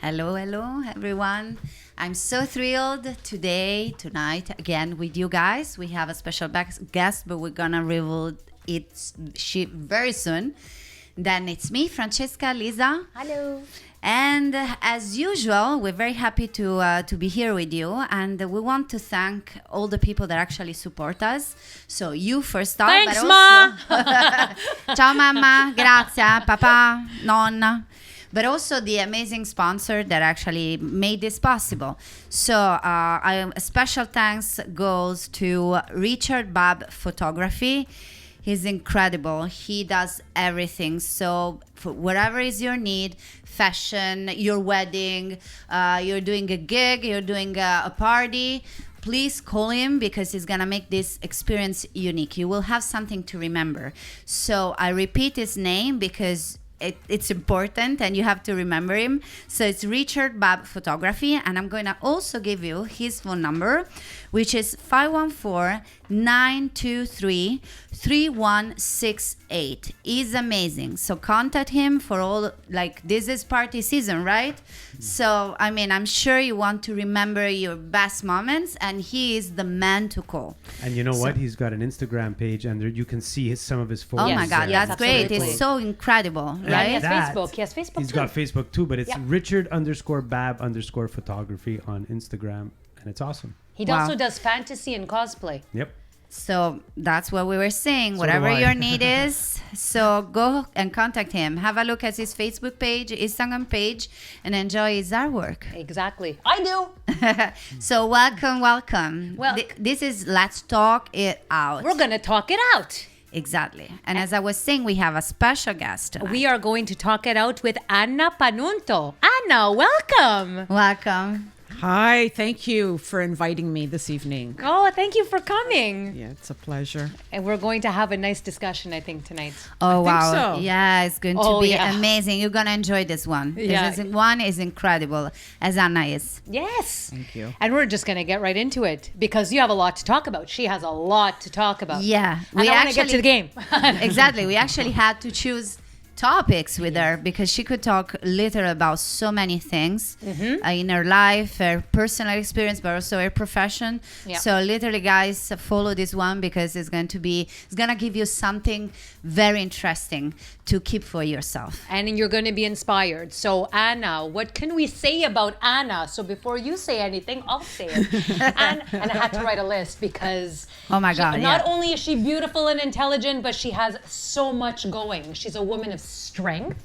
Hello, hello, everyone. I'm so thrilled tonight, again with you guys. We have a special guest, but we're gonna reveal it very soon. Then it's me, Francesca, Lisa. Hello. And as usual, we're very happy to be here with you. And we want to thank all the people that actually support us. So you first off. Thanks, but Ma! also Ciao, Mamma. Grazie, Papa, Nonna. But also the amazing sponsor that actually made this possible. So a special thanks goes to Richard Babb Photography. He's incredible. He does everything. So for whatever is your need, fashion, your wedding, you're doing a gig, you're doing a party, please call him because he's going to make this experience unique. You will have something to remember. So I repeat his name because it's important and you have to remember him. So it's Richard Babb Photography, and I'm going to also give you his phone number, which is 514-923-3168. He's amazing. So contact him for all, this is party season, right? So, I'm sure you want to remember your best moments, and he is the man to call. And you know what? He's got an Instagram page, and there you can see some of his photos. Oh my God, yes, that's great. absolutely. It's so incredible, right? He has Facebook. He has Facebook He's too. got Facebook too, but it's Yeah. Richard_Babb_photography on Instagram, and it's awesome. He Wow. also does fantasy and cosplay. Yep. So that's what we were saying. So Whatever do I. your need is, so go and contact him. Have a look at his Facebook page, Instagram page, and enjoy his artwork. Exactly. I do. So welcome. Well- This is Let's Talk It Out. We're going to talk it out. Exactly. And as I was saying, we have a special guest tonight. We are going to talk it out with Anna Panunto. Anna, welcome. Welcome. Hi, thank you for inviting me this evening. Oh, thank you for coming. Yeah, it's a pleasure. And we're going to have a nice discussion, I think, tonight. Oh, think wow. so. Yeah, it's going to Oh, be yeah. amazing. You're going to enjoy this one. Yeah. This one is incredible, as Anna is. Yes. Thank you. And we're just going to get right into it because you have a lot to talk about. She has a lot to talk about. Yeah. And I want to get to the game. Exactly. We actually had to choose topics with her because she could talk literally about so many things in her life, her personal experience, but also her profession. Yeah. So literally, guys, follow this one because it's going to give you something very interesting to keep for yourself. And you're going to be inspired. So, Anna, what can we say about Anna? So, before you say anything, I'll say it. and I had to write a list because Oh my God, not yeah. only is she beautiful and intelligent, but she has so much going. She's a woman of strength,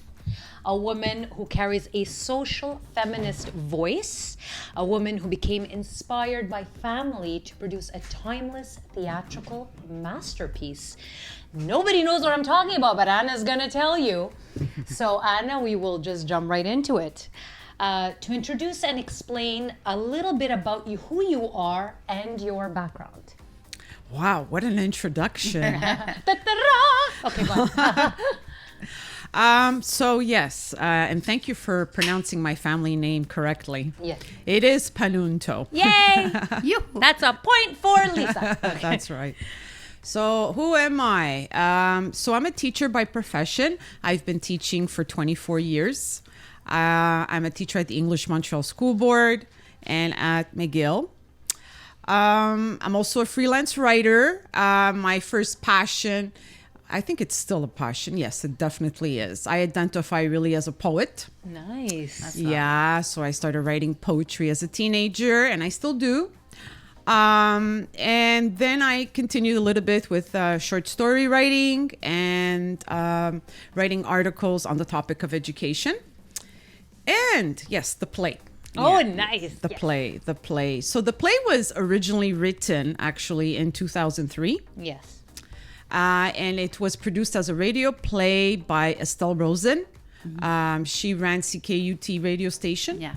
a woman who carries a social feminist voice, a woman who became inspired by family to produce a timeless theatrical masterpiece. Nobody knows what I'm talking about, but Anna's gonna tell you. So Anna, we will just jump right into it. To introduce and explain a little bit about you, who you are, and your background. Wow, what an introduction. Ta-ta-ra! Okay, go on. So yes, and thank you for pronouncing my family name correctly. Yes. It is Panunto. Yay! That's a point for Lisa. That's right. So who am I? So I'm a teacher by profession. I've been teaching for 24 years. I'm a teacher at the English Montreal School Board and at McGill. I'm also a freelance writer. My first passion, I think it's still a passion. Yes, it definitely is. I identify really as a poet. Nice. Yeah, so I started writing poetry as a teenager, and I still do. And then I continued a little bit with short story writing and writing articles on the topic of education. And yes, the play. Oh, nice. The play. So the play was originally written actually in 2003. Yes. And it was produced as a radio play by Estelle Rosen. She ran CKUT radio station. Yeah.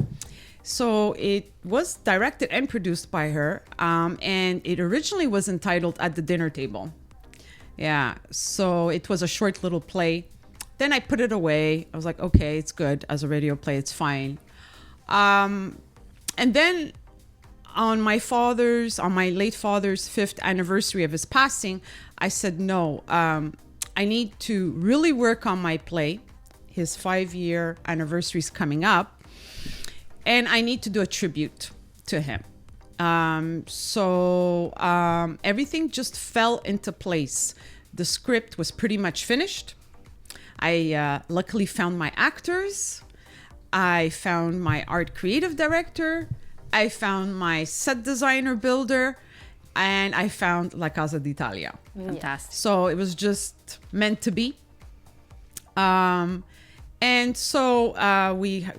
So it was directed and produced by her. And it originally was entitled At the Dinner Table. Yeah. So it was a short little play. Then I put it away. I was like, okay, it's good. As a radio play, it's fine. And then on my late father's 5th anniversary of his passing, I said, no, I need to really work on my play. His 5-year anniversary is coming up. and I need to do a tribute to him. Everything just fell into place. The script was pretty much finished. I luckily found my actors. I found my art creative director. I found my set designer builder. And I found La Casa d'Italia. Fantastic. So it was just meant to be.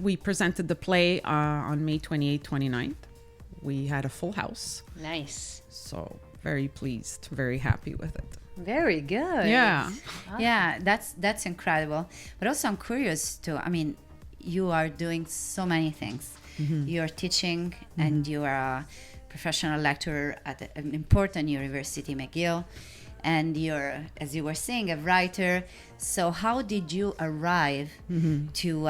We presented the play on May 28th, 29th. We had a full house. Nice. So very pleased, very happy with it. Very good. Yeah. Yeah, that's incredible. But also I'm curious too. I mean, you are doing so many things. You're teaching and you are a professional lecturer at an important university, McGill. And you're, as you were saying, a writer. So how did you arrive to,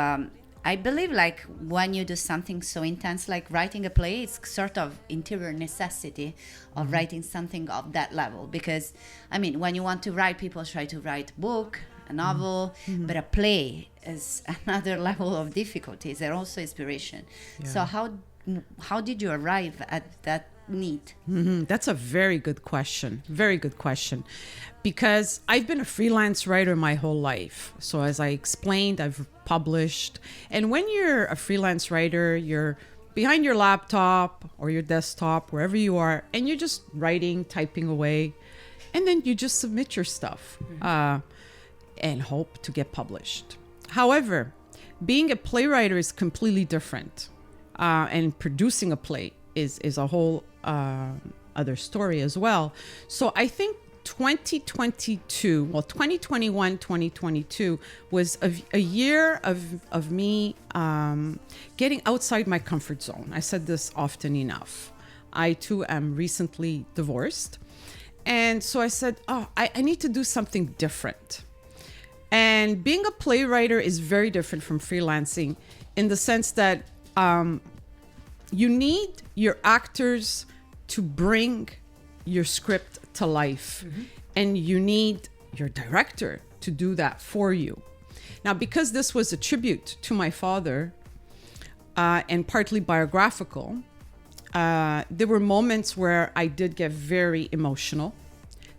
I believe like when you do something so intense like writing a play, it's sort of interior necessity of writing something of that level. Because, I mean, when you want to write, people try to write a book, a novel, but a play is another level of difficulties and also inspiration. Yeah. So how did you arrive at that need? That's a very good question. Very good question. Because I've been a freelance writer my whole life. So as I explained, I've published. And when you're a freelance writer, you're behind your laptop or your desktop, wherever you are, and you're just writing, typing away. And then you just submit your stuff and hope to get published. However, being a playwright is completely different. And producing a play is a whole other story as well. So I think 2021, 2022 was a year of me getting outside my comfort zone. I said this often enough. I too am recently divorced. And so I said, I need to do something different. And being a playwright is very different from freelancing in the sense that you need your actors to bring your script to life. And you need your director to do that for you. Now, because this was a tribute to my father and partly biographical, there were moments where I did get very emotional,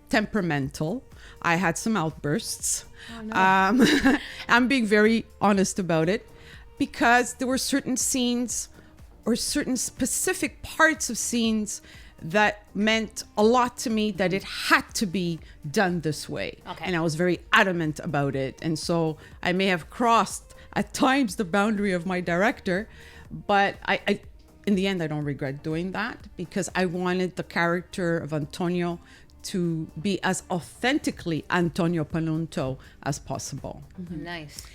temperamental. I had some outbursts. Oh, no. I'm being very honest about it because there were certain scenes or certain specific parts of scenes that meant a lot to me, that it had to be done this way. Okay. And I was very adamant about it. And so I may have crossed at times the boundary of my director, but I in the end, I don't regret doing that because I wanted the character of Antonio to be as authentically Antonio Panunto as possible. Nice.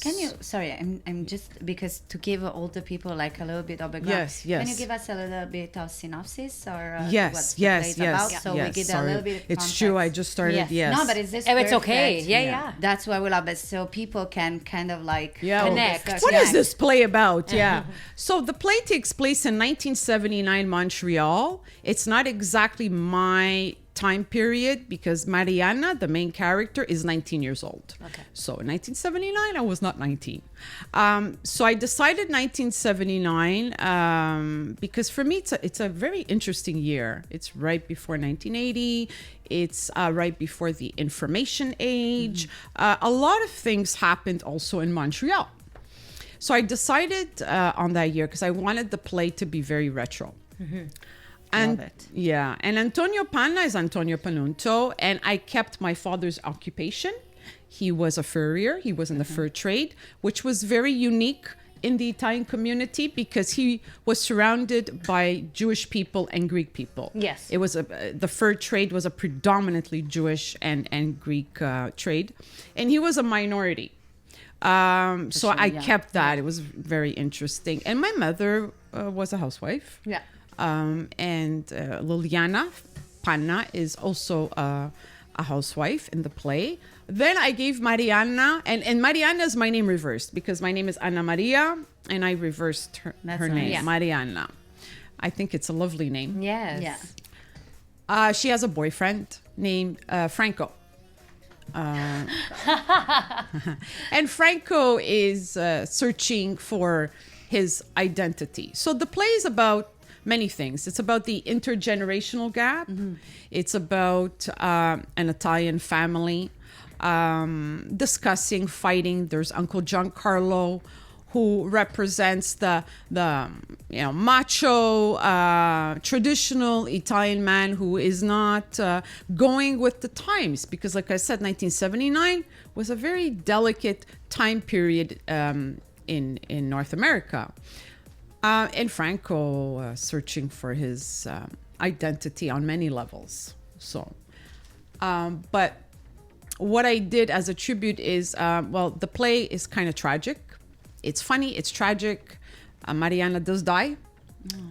Can you, sorry, I'm just, because to give all the people like a little bit of background. Yes, yes. Can you give us a little bit of synopsis or Yes, what the yes, play is yes. about? So yes, we get sorry. a little bit of It's context. true, I just started, Yes. yes. No, but is this Oh, it's okay. perfect? Yeah. That's why we love it. So people can kind of like Yeah. Connect. What is this play about? Yeah. So the play takes place in 1979 Montreal. It's not exactly my time period because Mariana, the main character, is 19 years old. Okay. So in 1979, I was not 19. So I decided 1979 because for me, it's a very interesting year. It's right before 1980. It's right before the information age. A lot of things happened also in Montreal. So I decided on that year because I wanted the play to be very retro. And Love it. yeah, and Antonio Panna is Antonio Panunto, and I kept my father's occupation. He was a furrier. He was in the fur trade, which was very unique in the Italian community because he was surrounded by Jewish people and Greek people. Yes. It was the fur trade was a predominantly Jewish and Greek trade, and he was a minority. So sure, I yeah. kept that. It was very interesting. And my mother was a housewife. Yeah. And Liliana Panna is also a housewife in the play. Then I gave Mariana, and Mariana is my name reversed because my name is Anna Maria, and I reversed her That's name, nice. Yeah. Mariana. I think it's a lovely name. Yes. Yeah. She has a boyfriend named Franco. And Franco is searching for his identity. So the play is about many things. It's about the intergenerational gap. It's about an Italian family discussing, fighting. There's Uncle Giancarlo, who represents the macho traditional Italian man who is not going with the times, because like I said, 1979 was a very delicate time period in North America, and Franco searching for his identity on many levels. So but what I did as a tribute is the play is kind of tragic. It's funny, it's tragic. Mariana does die.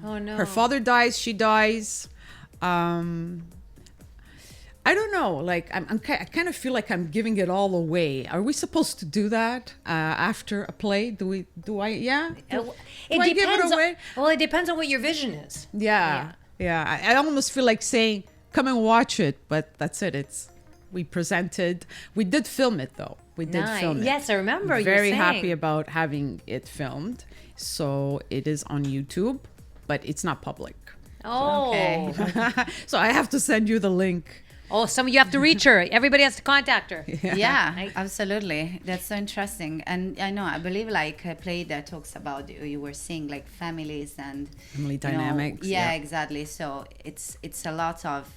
Oh no. Her father dies, she dies. I don't know, like I kind of feel like I'm giving it all away. Are we supposed to do that after a play? Do I give it away? Well, it depends on what your vision is. Yeah. I almost feel like saying, come and watch it, but that's it. We did film it though. We did film it. Yes, I remember. Very happy about having it filmed. So it is on YouTube, but it's not public. Oh. Okay. So I have to send you the link. Oh, you have to reach her. Everybody has to contact her. Yeah, absolutely. That's so interesting. And I believe like a play that talks about, you were saying, like families and Family dynamics. Yeah, exactly. So it's a lot of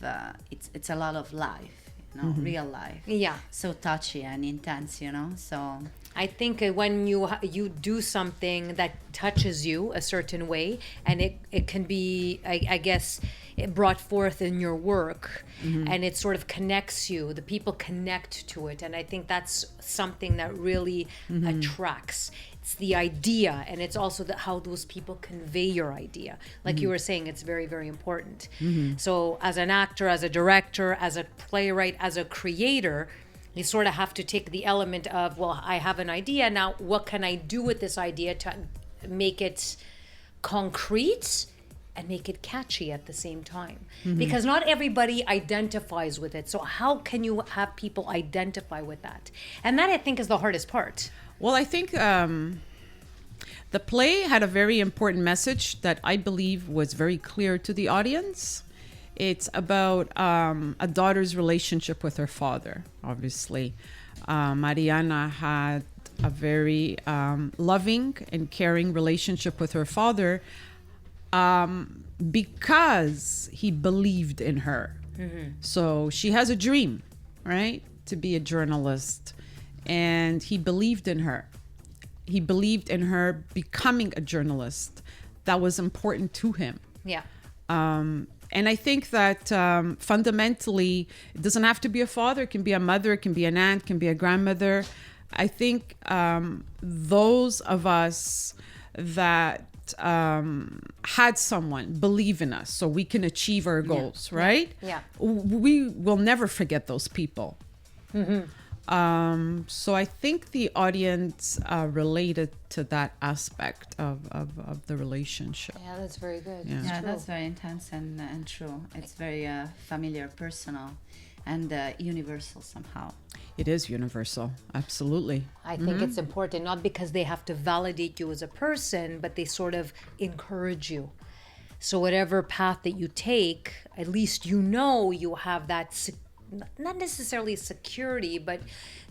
it's a lot of life, real life. Yeah. So touchy and intense, So I think when you do something that touches you a certain way, and it can be, I guess, it brought forth in your work, and it sort of connects you. The people connect to it, and I think that's something that really attracts. It's the idea, and it's also how those people convey your idea. Like you were saying, it's very, very important. So as an actor, as a director, as a playwright, as a creator, you sort of have to take the element of, well, I have an idea. Now, what can I do with this idea to make it concrete and make it catchy at the same time? Because not everybody identifies with it. So how can you have people identify with that? And that, I think, is the hardest part. Well, I think the play had a very important message that I believe was very clear to the audience. It's about a daughter's relationship with her father. Obviously, Mariana had a very loving and caring relationship with her father because he believed in her. So she has a dream, right, to be a journalist, and he believed in her. He believed in her becoming a journalist. That was important to him. Yeah. And I think that fundamentally, it doesn't have to be a father. It can be a mother. It can be an aunt. It can be a grandmother. I think those of us that had someone believe in us so we can achieve our goals, right? Yeah. We will never forget those people. So I think the audience related to that aspect of the relationship. Yeah, that's very good. Yeah, that's very intense and true. It's very familiar, personal, and universal somehow. It is universal, absolutely. I think it's important, not because they have to validate you as a person, but they sort of encourage you. So whatever path that you take, at least you have that, not necessarily security, but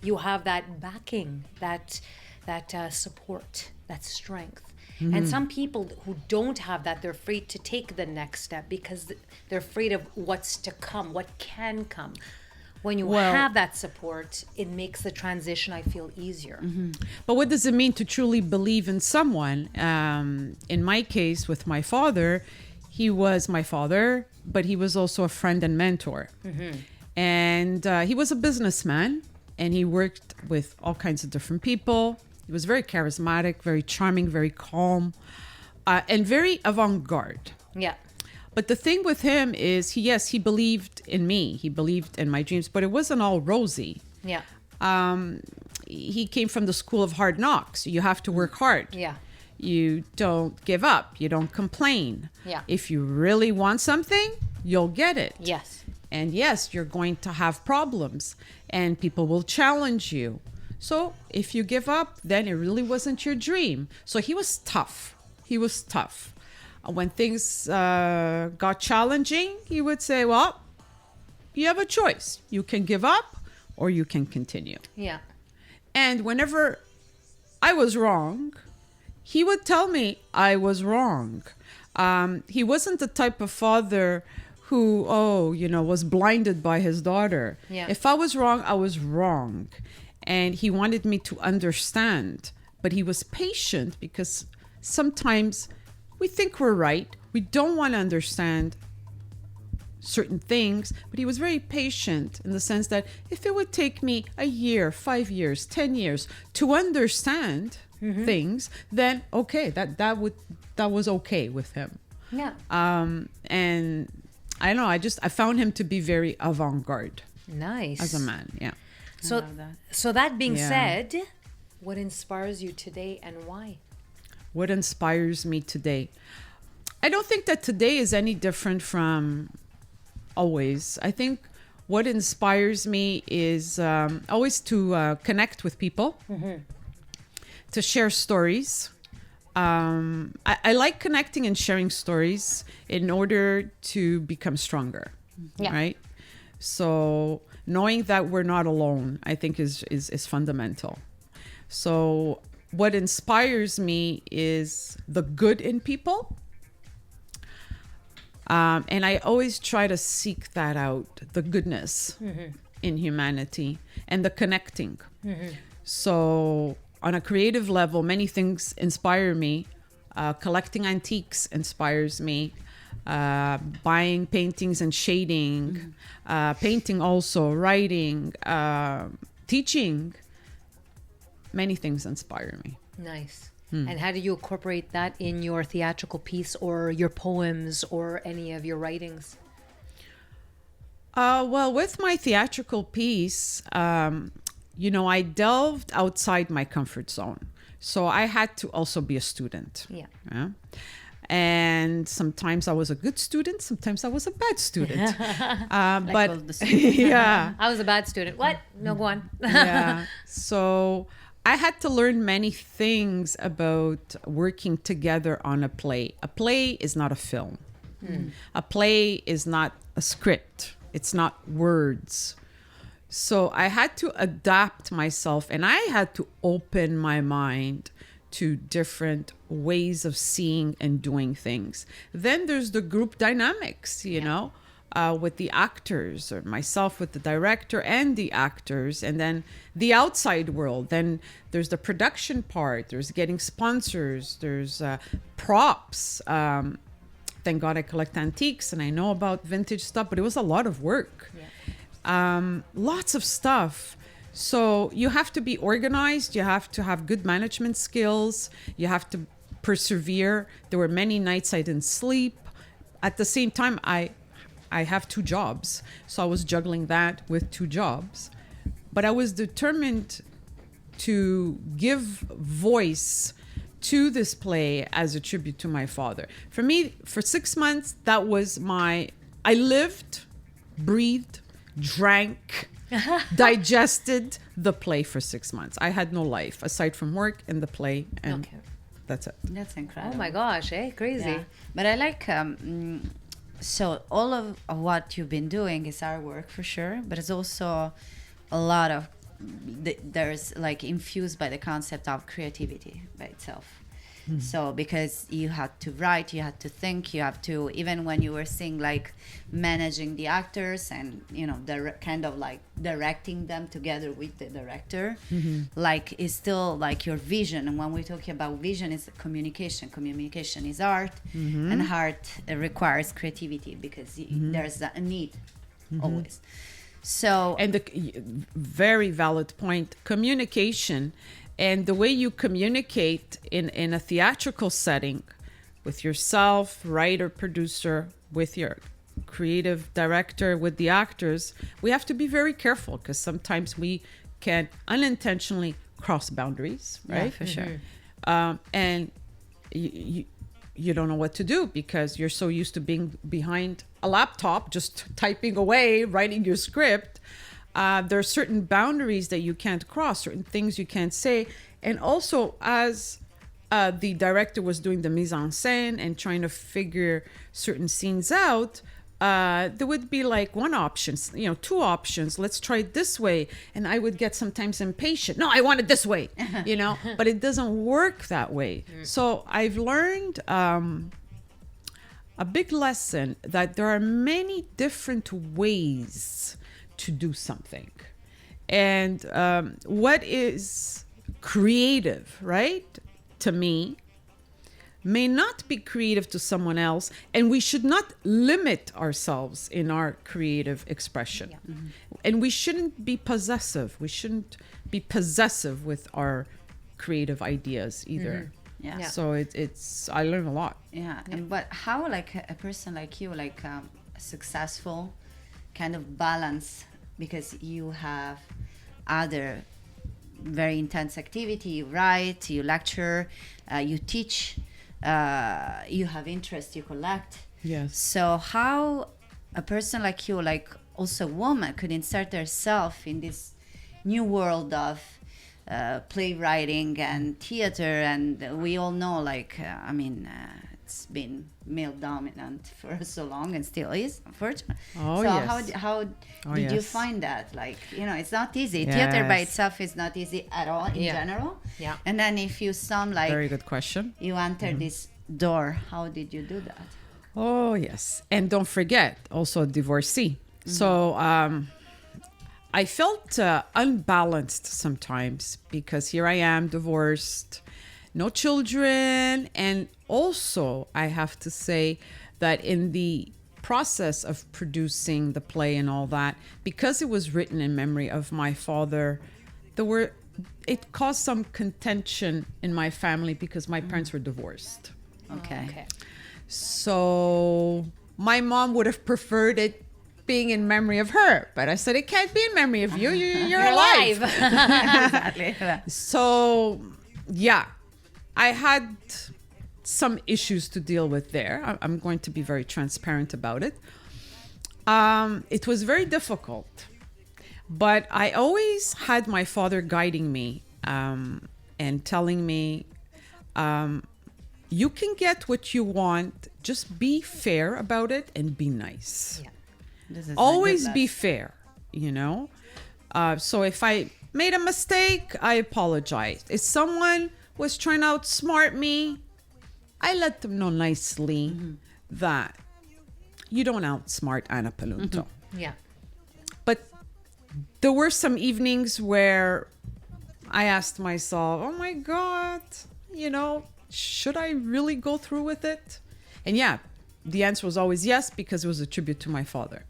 you have that backing, that support, that strength. And some people who don't have that, they're afraid to take the next step because they're afraid of what's to come, what can come. When you have that support, it makes the transition, I feel, easier. But what does it mean to truly believe in someone? In my case, with my father, he was my father, but he was also a friend and mentor. And he was a businessman, and he worked with all kinds of different people. He was very charismatic, very charming, very calm, and very avant-garde. Yeah. But the thing with him is, he believed in me. He believed in my dreams, but it wasn't all rosy. Yeah. He came from the school of hard knocks. You have to work hard. Yeah. You don't give up. You don't complain. Yeah. If you really want something, you'll get it. Yes. And yes, you're going to have problems and people will challenge you. So if you give up, then it really wasn't your dream. So he was tough. he was tough. When things got challenging, he would say, well, you have a choice. You can give up or you can continue. Yeah. And whenever I was wrong, he would tell me I was wrong. He wasn't the type of father who, was blinded by his daughter. Yeah. If I was wrong, I was wrong. And he wanted me to understand. But he was patient because sometimes we think we're right. We don't want to understand certain things, but he was very patient in the sense that if it would take me a year, 5 years, 10 years to understand things, then okay, that was okay with him. Yeah. And I don't know, I found him to be very avant-garde Nice. as a man. Yeah. So, love that. so that being Yeah. said, what inspires you today and why? What inspires me today? I don't think that today is any different from always. I think what inspires me is always to connect with people, to share stories. I like connecting and sharing stories in order to become stronger, Yeah. right? So knowing that we're not alone, I think is fundamental. So what inspires me is the good in people. And I always try to seek that out, the goodness in humanity and the connecting. So on a creative level, many things inspire me. Collecting antiques inspires me. Buying paintings and shading, painting also, writing, teaching. Many things inspire me. Nice. And how do you incorporate that in your theatrical piece or your poems or any of your writings? Well, with my theatrical piece, I delved outside my comfort zone. So I had to also be a student. Yeah. And sometimes I was a good student, sometimes I was a bad student. all But the students. yeah, I was a bad student. What? No, go on. yeah. So I had to learn many things about working together on a play. A play is not a film. A play is not a script. It's not words. So I had to adapt myself and I had to open my mind to different ways of seeing and doing things. Then there's the group dynamics, with the actors, or myself with the director and the actors, and then the outside world. Then there's the production part, there's getting sponsors, there's props. Thank God I collect antiques and I know about vintage stuff, but it was a lot of work. Lots of stuff. So you have to be organized. You have to have good management skills. You have to persevere. There were many nights I didn't sleep. At the same time, I have 2 jobs. So I was juggling that with 2 jobs. But I was determined to give voice to this play as a tribute to my father. For me, for 6 months, that was I lived, breathed, drank, digested the play for 6 months. I had no life aside from work and the play, and that's it. That's incredible. Oh my gosh, crazy. Yeah. But I like, so all of what you've been doing is artwork for sure, but it's also a lot of, there's like infused by the concept of creativity by itself. So because you had to write, you had to think, you have to, even when you were seeing like managing the actors and, kind of like directing them together with the director, like it's still like your vision. And when we're talking about vision, it's communication is art, and art requires creativity because there's a need always. So, And the very valid point, communication. And the way you communicate in a theatrical setting with yourself, writer, producer, with your creative director, with the actors, we have to be very careful because sometimes we can unintentionally cross boundaries, right? Yeah, for sure. And you don't know what to do because you're so used to being behind a laptop, just typing away, writing your script. There are certain boundaries that you can't cross, certain things you can't say. And also, as the director was doing the mise en scène and trying to figure certain scenes out, there would be like one option, two options. Let's try it this way. And I would get sometimes impatient. No, I want it this way, but it doesn't work that way. So I've learned a big lesson that there are many different ways to do something. And what is creative, right, to me, may not be creative to someone else, and we should not limit ourselves in our creative expression. Yeah. Mm-hmm. And we shouldn't be possessive. We shouldn't be possessive with our creative ideas either. Yeah. Yeah. So it's I learn a lot. Yeah, and but how like a person like you, like successful, kind of balance, because you have other very intense activity. You write, you lecture, you teach, you have interest, you collect. Yes. So how a person like you, like also a woman, could insert herself in this new world of playwriting and theater, and we all know, like, it's been male dominant for so long and still is, unfortunately. Oh, so yes. how Oh, did you yes. find that? Like, it's not easy. Theater by Yes. itself is not easy at all in Yeah. general. Yeah. And then if you sound like Very good question. you enter this door, how did you do that? Oh, yes. And don't forget, also a divorcee. So I felt unbalanced sometimes because here I am, divorced, no children. And also, I have to say that in the process of producing the play and all that, because it was written in memory of my father, it caused some contention in my family because my parents were divorced. Okay. Okay. So my mom would have preferred it being in memory of her, but I said it can't be in memory of you. You're alive. Exactly. So yeah, I had some issues to deal with there. I'm going to be very transparent about it. It was very difficult, but I always had my father guiding me and telling me, you can get what you want. Just be fair about it and be nice. Yeah. This is a Always good be lesson. fair, So if I made a mistake, I apologize. If someone was trying to outsmart me, I let them know nicely that you don't outsmart Anna Panunto. Yeah. But there were some evenings where I asked myself, oh my God, should I really go through with it? And yeah, the answer was always yes, because it was a tribute to my father.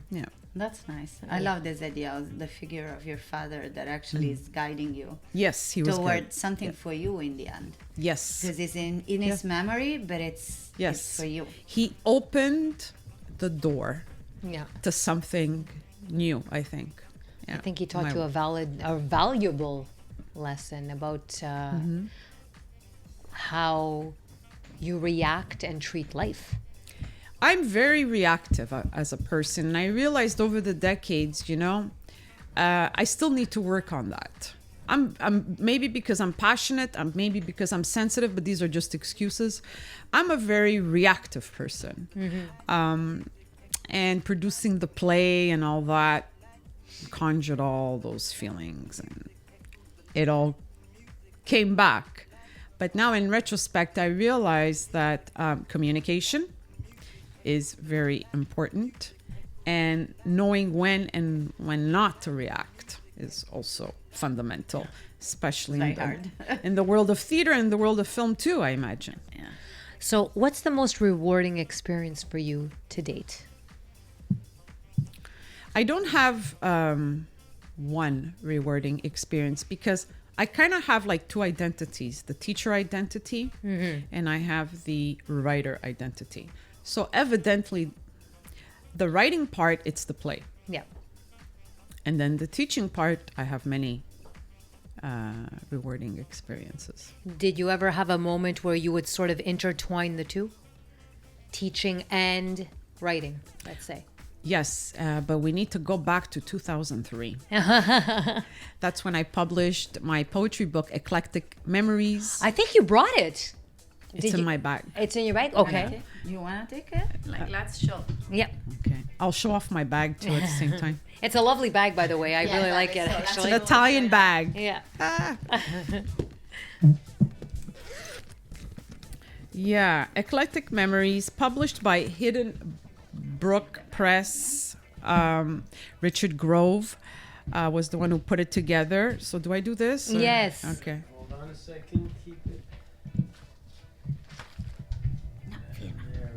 Yeah. That's nice. I love this idea of the figure of your father that actually is guiding you Yes, he was toward good. something for you in the end. Yes. Because it's in his memory, but it's for you. He opened the door Yeah. to something new, I think. Yeah. I think he taught you a valuable lesson about how you react and treat life. I'm very reactive as a person. And I realized over the decades, I still need to work on that. I'm maybe because I'm passionate, maybe because I'm sensitive, but these are just excuses. I'm a very reactive person. And producing the play and all that conjured all those feelings, and it all came back. But now in retrospect, I realize that communication is very important, and knowing when and when not to react is also fundamental, especially Very hard. in the world of theater and the world of film too, I imagine. Yeah. So, what's the most rewarding experience for you to date? I don't have one rewarding experience because I kind of have like two identities, the teacher identity and I have the writer identity. So evidently, the writing part, it's the play. Yeah. And then the teaching part, I have many rewarding experiences. Did you ever have a moment where you would sort of intertwine the two? Teaching and writing, let's say. Yes, but we need to go back to 2003. That's when I published my poetry book, Eclectic Memories. I think you brought it. It's in my bag. It's in your bag? Okay. You want to take it? Like, let's show. Yep. Okay. I'll show off my bag too at the same time. It's a lovely bag, by the way. I really like it, so It's actually. an Italian bag. Yeah. Yeah, Eclectic Memories, published by Hidden Brook Press. Richard Grove was the one who put it together. So do I do this? or- Yes. Okay. Hold on a second. Keep it. There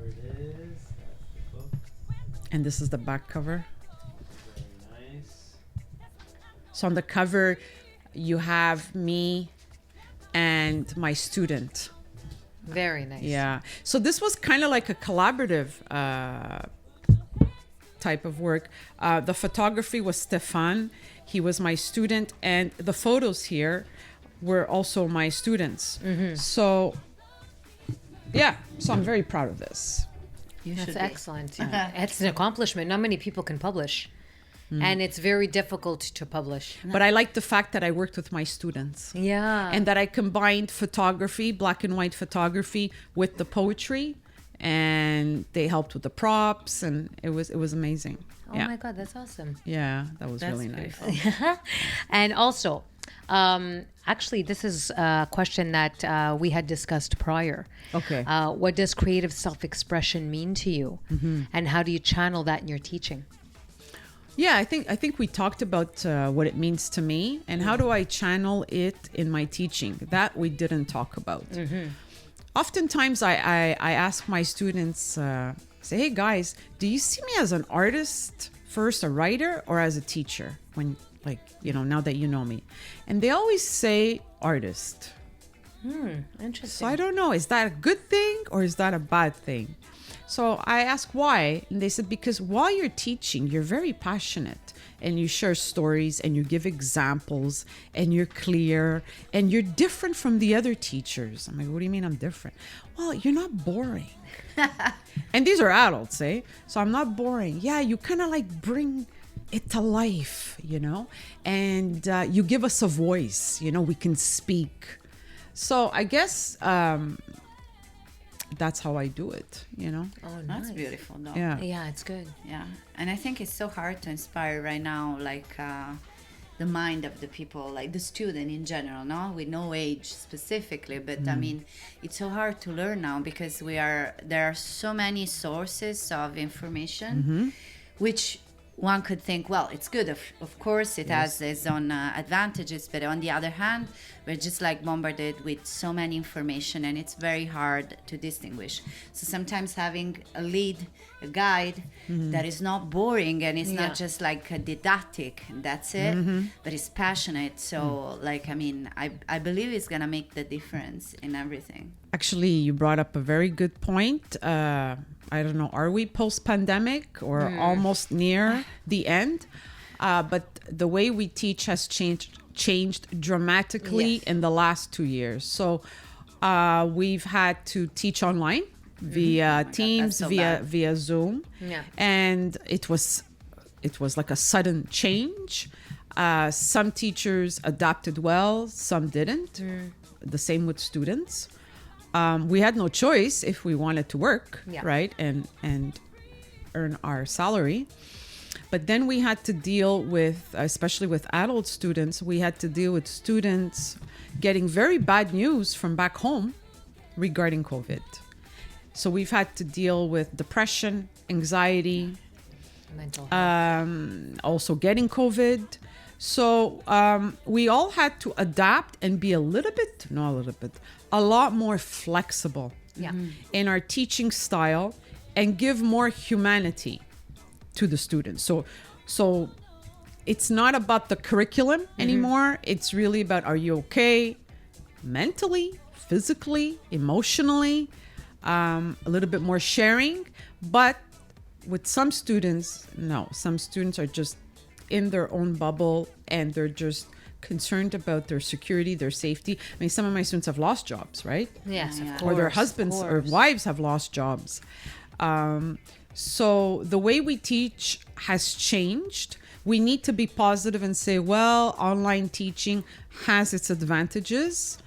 it is. That's the book. And this is the back cover. Very nice. So on the cover, you have me and my student. Very nice. Yeah. So this was kind of like a collaborative type of work. The photography was Stefan. He was my student. And the photos here were also my students. So, yeah. So I'm very proud of this. You That's should be. excellent. It's an accomplishment. Not many people can publish. And it's very difficult to publish. But I like the fact that I worked with my students. Yeah. And that I combined photography, black and white photography, with the poetry. And they helped with the props. And it was amazing. Oh my God, that's awesome. Yeah, that was That's really nice. beautiful. And also, actually, this is a question that we had discussed prior. Okay. What does creative self-expression mean to you? And how do you channel that in your teaching? Yeah, I think we talked about what it means to me and how do I channel it in my teaching. That we didn't talk about. Oftentimes, I ask my students, say, hey guys, do you see me as an artist first, a writer, or as a teacher? When, like, now that you know me, and they always say artist. Interesting. So I don't know, is that a good thing or is that a bad thing? So I asked why, and they said because while you're teaching, you're very passionate and you share stories and you give examples and you're clear and you're different from the other teachers. I'm like, what do you mean I'm different? Well, you're not boring. And these are adults, eh? So I'm not boring. Yeah, you kind of like bring it to life, and you give us a voice, we can speak. So I guess that's how I do it, Oh, That's nice. beautiful, though. Yeah. Yeah, it's good. Yeah, and I think it's so hard to inspire right now, like the mind of the people, like the student in general, no, with no age specifically. But I mean, it's so hard to learn now because there are so many sources of information, which one could think, well, it's good. Of course, it has its own advantages, but on the other hand, we're just like bombarded with so many information, and it's very hard to distinguish. So sometimes having a guide that is not boring and it's not just like a didactic, that's it, but it's passionate. So, like, I mean, I believe it's gonna make the difference in everything. Actually, you brought up a very good point. I don't know, are we post-pandemic or almost near the end? But the way we teach has changed dramatically in the last 2 years. So we've had to teach online via Teams, so via Zoom. Yeah. And it was like a sudden change. Some teachers adapted well, some didn't. The same with students. We had no choice if we wanted to work, right, and earn our salary. But then we had to deal with, especially with adult students, we had to deal with students getting very bad news from back home regarding COVID. So we've had to deal with depression, anxiety, Mental health. also getting COVID. So we all had to adapt and be a lot more flexible in our teaching style and give more humanity to the students. So it's not about the curriculum anymore. It's really about, are you okay mentally, physically, emotionally, a little bit more sharing. But with some students, no, some students are just in their own bubble and they're just concerned about their security, their safety. I mean, some of my students have lost jobs, right? Yes, of course. Or their husbands or wives have lost jobs. So the way we teach has changed. We need to be positive and say, well, online teaching has its advantages.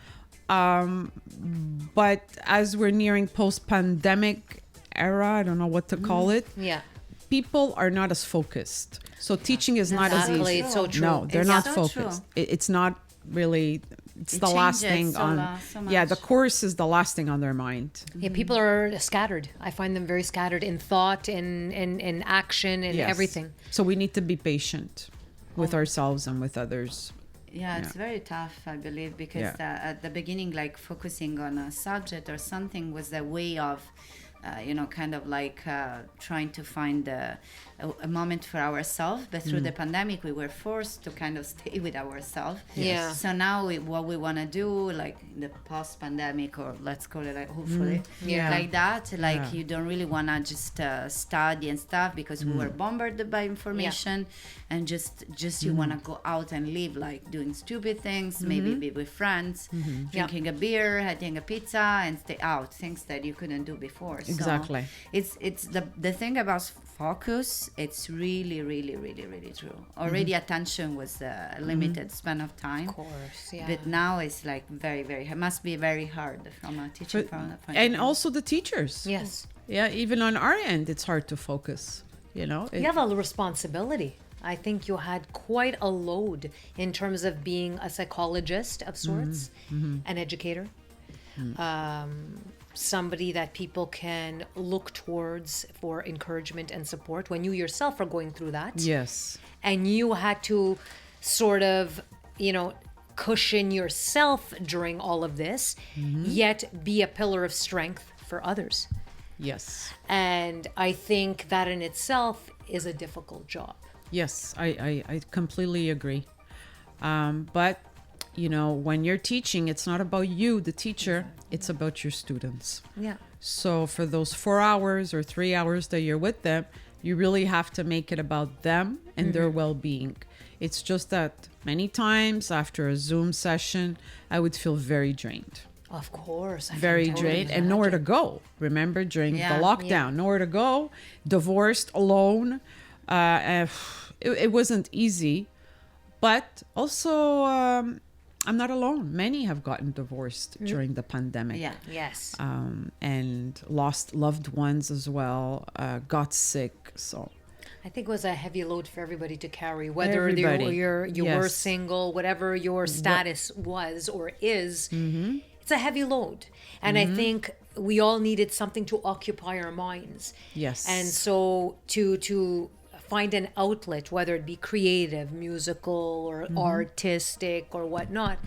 But as we're nearing post-pandemic era, I don't know what to call it, Yeah. people are not as focused. So teaching is not as Exactly. easy. It's so true. No, they're It's not so focused. true. It's not really, it's It the last changes thing so on, so yeah, much. the course is the last thing on their mind. Yeah, people are scattered. I find them very scattered in thought, in action, in Yes. everything. So we need to be patient with ourselves and with others. Yeah, it's very tough, I believe, because Yeah. at the beginning, like focusing on a subject or something was a way of, kind of like trying to find a moment for ourselves. But through the pandemic, we were forced to kind of stay with ourselves. Yeah. So now what we want to do, like the post-pandemic, or let's call it like hopefully, Yeah. like that, like Yeah. you don't really want to just study and stuff because we were bombarded by information, and just you want to go out and live, like doing stupid things, maybe be with friends, drinking a beer, having a pizza, and stay out, things that you couldn't do before. So Exactly. it's the thing about focus. It's really, really, really, really true. Already attention was a limited span of time. Of course, yeah. But now it's like very, very, it must be very hard from a teacher point of And view. also the teachers. Yes. Yeah, even on our end, it's hard to focus. You know, You have a responsibility. I think you had quite a load in terms of being a psychologist of sorts, an educator, somebody that people can look towards for encouragement and support when you yourself are going through that. yes, And you had to sort of, cushion yourself during all of this, yet be a pillar of strength for others. yes, And I think that in itself is a difficult job. yes. I completely agree. But when you're teaching, it's not about you, the teacher. It's about your students. Yeah. So for those 4 hours or 3 hours that you're with them, you really have to make it about them and their well-being. It's just that many times after a Zoom session, I would feel very drained. Of course. I can Very totally drained and nowhere to go. Remember, during Yeah. the lockdown, nowhere to go, divorced, alone. It wasn't easy, but also I'm not alone. Many have gotten divorced during the pandemic. Yeah. Yes. And lost loved ones as well, got sick. So I think it was a heavy load for everybody to carry, whether Everybody. you were Yes. single, whatever your status was or is. It's a heavy load. And I think we all needed something to occupy our minds. yes. And so to find an outlet, whether it be creative, musical, or artistic, or whatnot,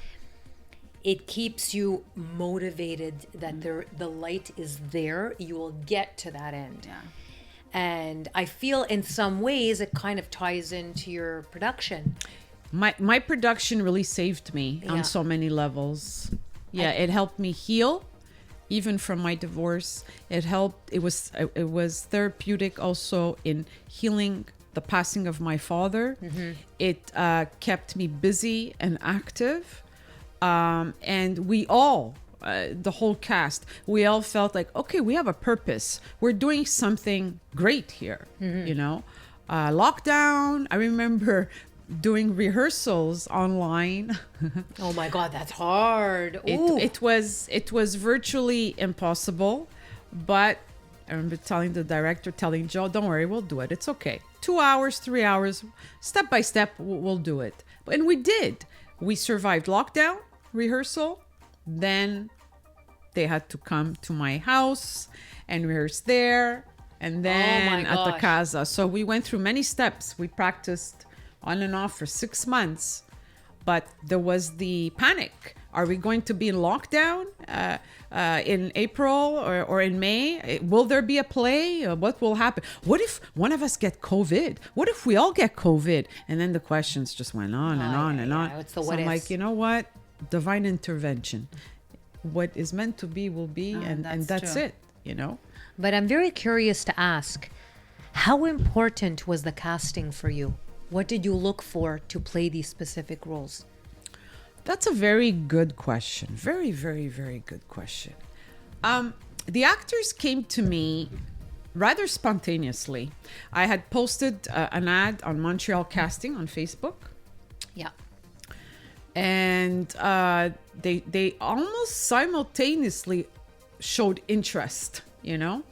it keeps you motivated that the light is there. You will get to that end. Yeah. And I feel in some ways it kind of ties into your production. My production really saved me Yeah. on so many levels. Yeah, it helped me heal, even from my divorce. It helped. It was therapeutic also in healing the passing of my father. It kept me busy and active, and we all. The whole cast, we all felt like, okay, we have a purpose. We're doing something great here, Lockdown. I remember doing rehearsals online. Oh my God, that's hard. Ooh. It was virtually impossible, but I remember telling Joe, don't worry, we'll do it. It's okay. 2 hours, 3 hours, step by step, we'll do it. And we did. We survived lockdown, rehearsal. Then they had to come to my house and rehearse there, and then at the gosh. casa. So we went through many steps. We practiced on and off for 6 months, but there was the panic. Are we going to be in lockdown in April or in May? Will there be a play? What will happen? What if one of us get COVID? What if we all get COVID? And then the questions just went on and on and on. It's the So what I'm ifs. like, you know what? Divine intervention. What is meant to be will be, and that's true. it, But I'm very curious to ask, how important was the casting for you? What did you look for to play these specific roles? That's a very good question. Very, very, very good question. The actors came to me rather spontaneously. I had posted an ad on Montreal Casting on Facebook, Yeah. and they almost simultaneously showed interest, you know.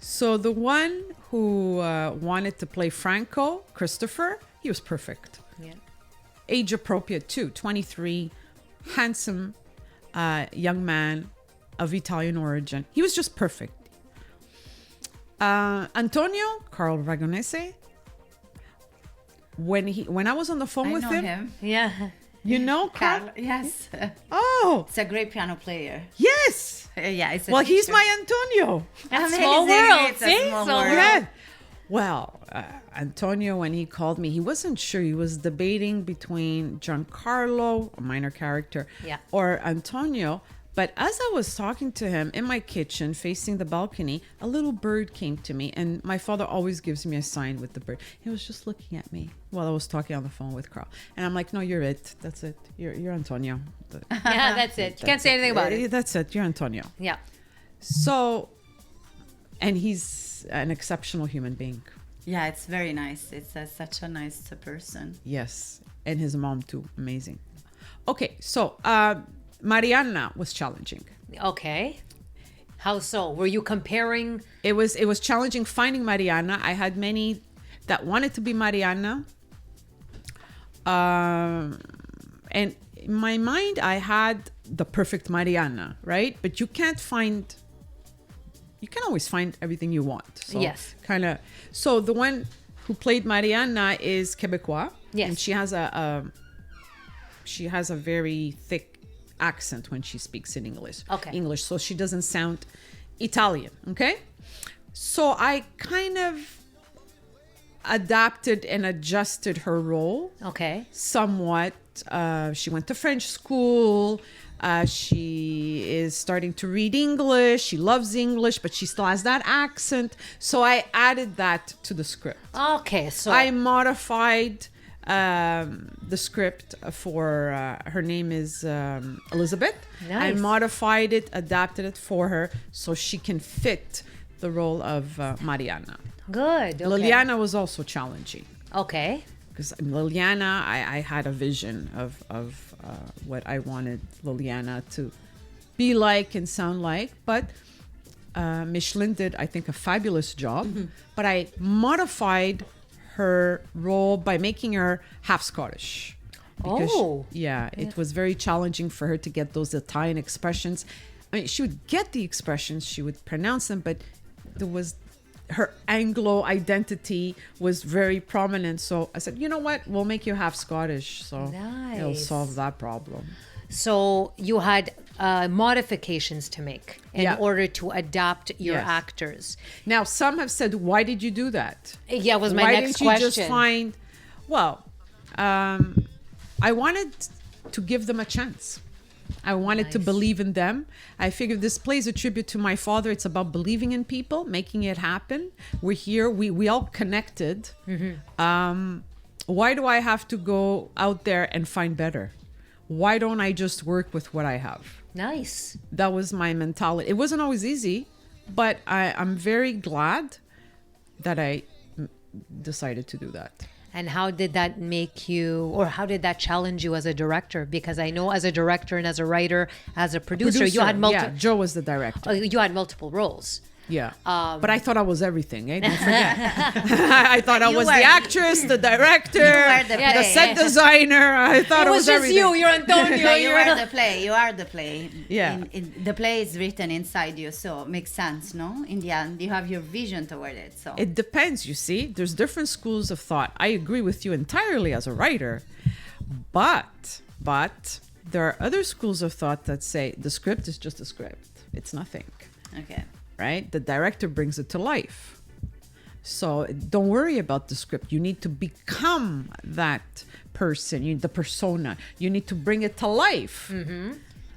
So the one who wanted to play Franco, Christopher, he was perfect. Yeah. Age appropriate too, 23, handsome young man of Italian origin. He was just perfect. Antonio Carl Ragonese, when I was on the phone I with know him. Yeah. you know Carl? Carl, yes. Oh, It's a great piano player. yes. Yeah, it's a Well, he's teacher. my Antonio. Amazing. Small world, It's a see? small Small world. Yeah. Well, Antonio, when he called me, he wasn't sure. He was debating between Giancarlo, a minor character, Yeah. or Antonio. But as I was talking to him in my kitchen facing the balcony, a little bird came to me. And my father always gives me a sign with the bird. He was just looking at me while I was talking on the phone with Carl. And I'm like, no, you're it. That's it. You're Antonio. Yeah, that's it. You can't say anything about it. That's it. You're Antonio. Yeah. So, and he's an exceptional human being. Yeah, it's very nice. It's such a nice person. Yes, and his mom too. Amazing. Okay, so Mariana was challenging. Okay. How so? Were you comparing? It was challenging finding Mariana. I had many that wanted to be Mariana. And in my mind, I had the perfect Mariana, right? But you can't always find everything you want. So Yes. Kind of. So the one who played Mariana is Quebecois. Yes. And she has a very thick accent when she speaks in English. Okay. English. So she doesn't sound Italian. Okay. So I kind of adapted and adjusted her role Okay. somewhat. She went to French school. She is starting to read English. She loves English, but she still has that accent. So I added that to the script. Okay. So I modified the script for her name is Elizabeth. I Nice. modified it, adapted it for her so she can fit the role of Mariana. good. Okay. Liliana was also challenging. Okay. Because Liliana, I had a vision of what I wanted Liliana to be like and sound like. But Michelin did, I think, a fabulous job. But I modified her role by making her half Scottish. Because Oh. it was very challenging for her to get those Italian expressions. I mean, she would get the expressions, she would pronounce them, but there was her Anglo identity was very prominent. So I said, you know what? We'll make you half Scottish. So it'll Nice. solve that problem. So you had modifications to make in Yeah. order to adapt your Yes. actors. Now, some have said, why did you do that? Yeah, was my Why next didn't you question. just find, well, I wanted to give them a chance. I wanted to Nice. believe in them. I figured this play is a tribute to my father. It's about believing in people, making it happen. We're here. We all connected. Why do I have to go out there and find better? Why don't I just work with what I have? Nice. That was my mentality. It wasn't always easy, but I'm very glad that I decided to do that. And how did that make you, or how did that challenge you as a director? Because I know as a director and as a writer, as a producer, you had yeah, Joe was the director. you had multiple roles. Yeah. But I thought I was everything, eh? Don't forget. I thought I You was were- the actress, the director, were the the play. set designer. I thought It I was was just everything. you. You're Antonio. No, you you're are the play. You are the play. Yeah. The play is written inside you, so it makes sense, no? In the end, you have your vision toward it. So It depends, you see. There's different schools of thought. I agree with you entirely as a writer. But there are other schools of thought that say the script is just a script. It's nothing. okay. Right? The director brings it to life. So don't worry about the script. You need to become that person, the persona. You need to bring it to life.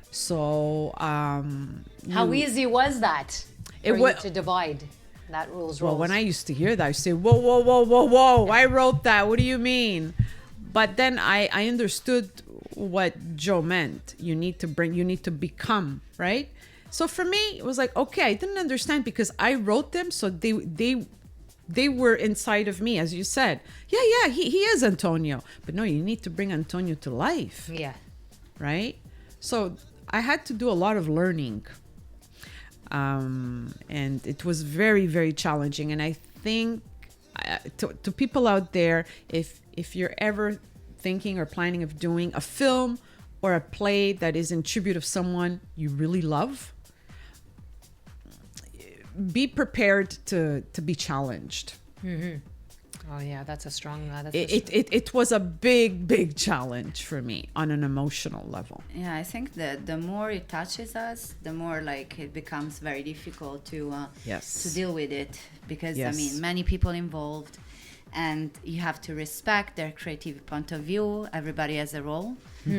So, How easy was that It for wa- you to divide that roles? well, when I used to hear that, I say, whoa, whoa, whoa, whoa, whoa. I wrote that. What do you mean? But then I understood what Joe meant. You need to become, right? So for me, it was like, okay, I didn't understand because I wrote them, so they were inside of me, as you said. Yeah, he is Antonio. But no, you need to bring Antonio to life. Yeah. Right? So I had to do a lot of learning. And it was very, very challenging. And I think to people out there, if you're ever thinking or planning of doing a film or a play that is in tribute of someone you really love, be prepared to be challenged. Oh yeah, that's a strong. It was a big challenge for me on an emotional level. Yeah, I think that the more it touches us, the more like it becomes very difficult to deal with it, because I mean, many people involved, and you have to respect their creative point of view. Everybody has a role,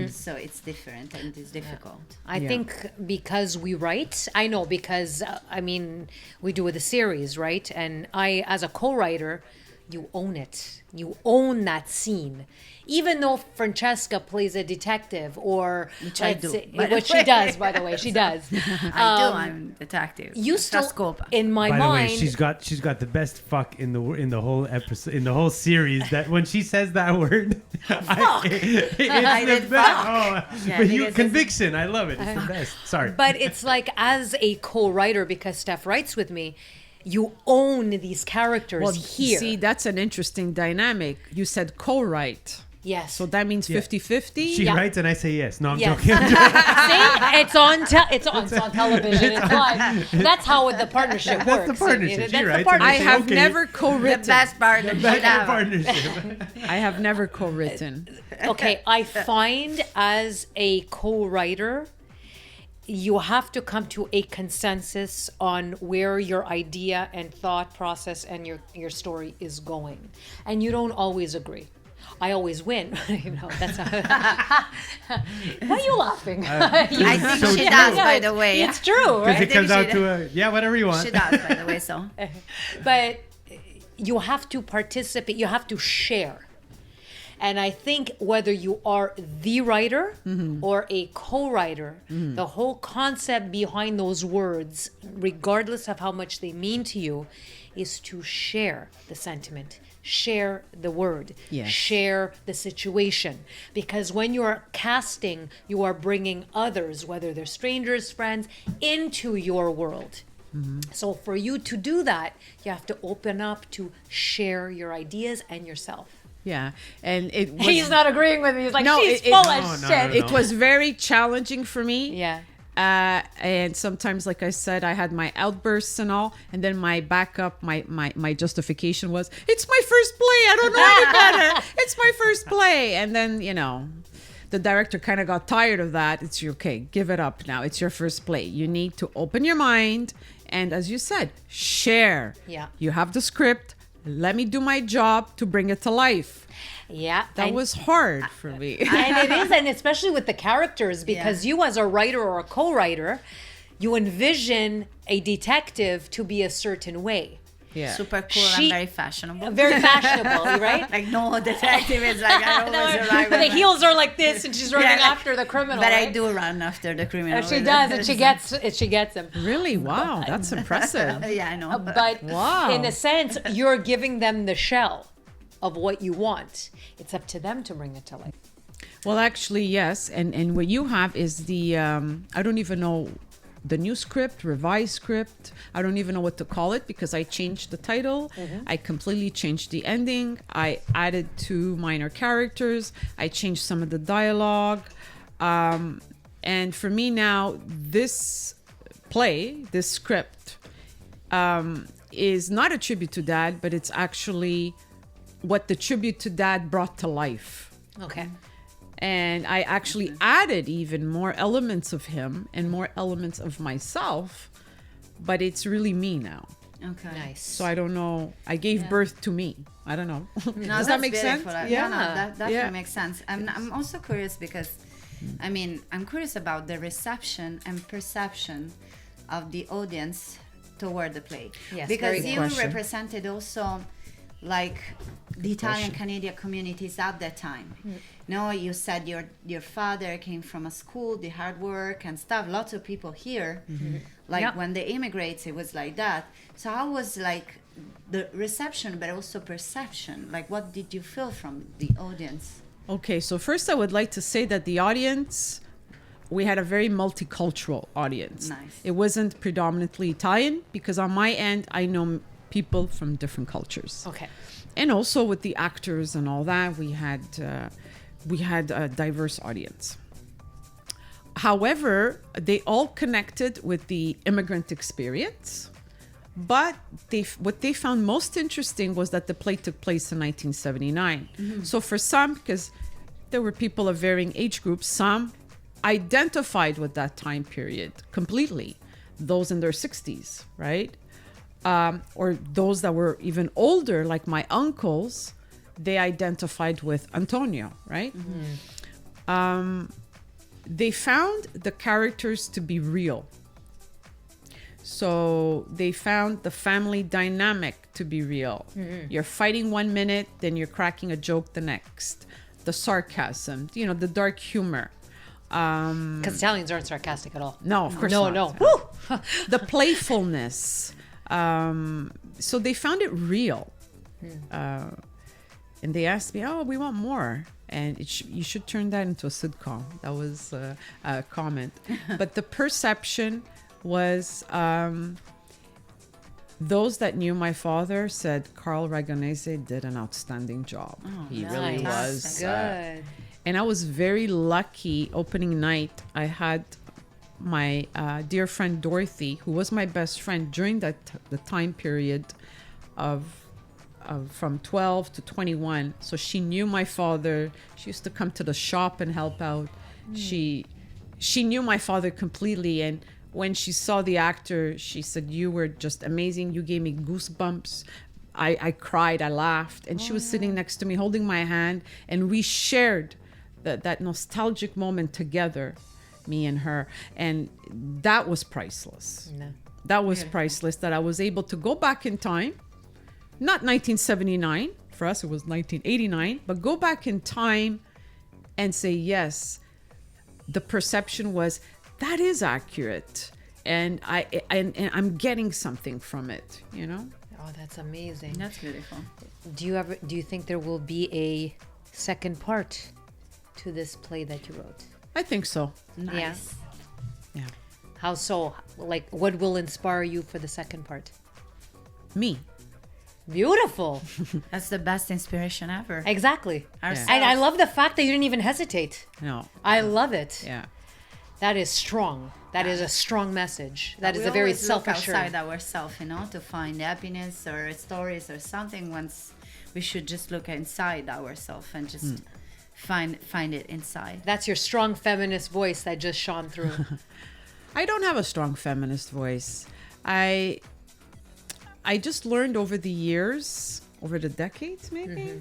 so it's different and it's difficult. I think because we write, I know because I mean, we do with the series, right? And I, as a co-writer, you own it. You own that scene. Even though Francesca plays a detective, or which I do, which she does, by the way, she does. I'm a detective. You still, in my By mind, the way, she's got the best fuck in the whole episode, in the whole series. That when she says that word, it's the best. Oh, but conviction, I love it. It's the best. Sorry, but it's like, as a co-writer, because Steph writes with me, you own these characters here. See, that's an interesting dynamic. You said co-write. Yes. So that means 50-50? She writes and I say yes. No, I'm joking. See, it's on television. It's live. That's how the partnership works. That's the partnership. She writes. I have never co-written. The best partnership. I have never co-written. Okay, I find as a co-writer, you have to come to a consensus on where your idea and thought process and your story is going. And you don't always agree. I always win. You know, that's how. Why are you laughing? I think she does, by the way. It's true, right? Because it comes out to whatever you want. She does, by the way, so. But you have to participate. You have to share. And I think whether you are the writer or a co-writer, the whole concept behind those words, regardless of how much they mean to you, is to share the sentiment, share the word, share the situation. Because when you're casting, you are bringing others, whether they're strangers, friends, into your world. So for you to do that, you have to open up to share your ideas and yourself. Yeah, and it was, he's not agreeing with me. He's like, she's full of shit. It was very challenging for me. Yeah. And sometimes, like I said, I had my outbursts and all, and then my backup, my justification was, it's my first play. I don't know any better. It's my first play. And then, you know, the director kind of got tired of that. It's okay, give it up now. It's your first play. You need to open your mind. And as you said, share. Yeah. You have the script. Let me do my job to bring it to life. Yeah. That was hard for me. And it is, and especially with the characters, because you as a writer or a co-writer, you envision a detective to be a certain way. Yeah. Super cool and very fashionable. Very fashionable, right? Like, no detective is like, I always arrive. The heels are like this, and she's running after the criminal. But right? I do run after the criminal. She does, and she gets him. Really? Wow, that's impressive. Yeah, I know. But in a sense, you're giving them the shell of what you want. It's up to them to bring it to life. Well, actually, yes. And what you have is the, I don't even know, the new script, revised script. I don't even know what to call it because I changed the title. I completely changed the ending. I added 2 minor characters. I changed some of the dialogue. And for me now, this play, this script, is not a tribute to Dad, but it's actually what the tribute to Dad brought to life. Okay. And I actually added even more elements of him and more elements of myself, but it's really me now. Okay. Nice. So I don't know. I gave birth to me. I don't know. No, Does that make sense? Yeah, no, that definitely makes sense. I'm also curious because, I mean, I'm curious about the reception and perception of the audience toward the play. Yes, because very you good question. represented also like the Italian question. Canadian communities at that time. No, you said your father came from a school, the hard work and stuff. Lots of people here, like Yeah. when they immigrate, it was like that. So how was like the reception, but also perception? Like, what did you feel from the audience? Okay, so first I would like to say that the audience, we had a very multicultural audience. Nice. It wasn't predominantly Italian because on my end, I know people from different cultures. Okay. And also with the actors and all that, we had a diverse audience. However, they all connected with the immigrant experience. But what they found most interesting was that the play took place in 1979. So for some, because there were people of varying age groups, some identified with that time period completely. Those in their 60s, right? Or those that were even older, like my uncles, they identified with Antonio, right? They found the characters to be real. So they found the family dynamic to be real. You're fighting 1 minute, then you're cracking a joke the next. The sarcasm, the dark humor. Because Italians aren't sarcastic at all. No, of course No, not. no. Woo! The playfulness. So they found it real. And they asked me, we want more. And you should turn that into a sitcom. That was a comment. But the perception was those that knew my father said Carl Ragonese did an outstanding job. He really was. Good. And I was very lucky. Opening night, I had my dear friend Dorothy, who was my best friend during the time period of from 12 to 21. So she knew my father. She used to come to the shop and help out. She knew my father completely. And when she saw the actor, she said, "You were just amazing. You gave me goosebumps." I cried, I laughed. And she was sitting next to me holding my hand. And we shared that nostalgic moment together, me and her. And that was priceless. No. That was priceless, that I was able to go back in time. Not 1979. For us, it was 1989. But go back in time and say, yes, the perception was, that is accurate. And I'm getting something from it, Oh, that's amazing. That's beautiful. Do you think there will be a second part to this play that you wrote? I think so. Nice. Yeah. How so? Like, what will inspire you for the second part? Me. Beautiful. That's the best inspiration ever. Exactly. Ourselves. And I love the fact that you didn't even hesitate. No. I love it. Yeah. That is strong. That is a strong message. That is We a very always look self-assured. outside ourselves, to find happiness or stories or something. Once we should just look inside ourselves and just find it inside. That's your strong feminist voice that just shone through. I don't have a strong feminist voice. I just learned over the years, over the decades maybe,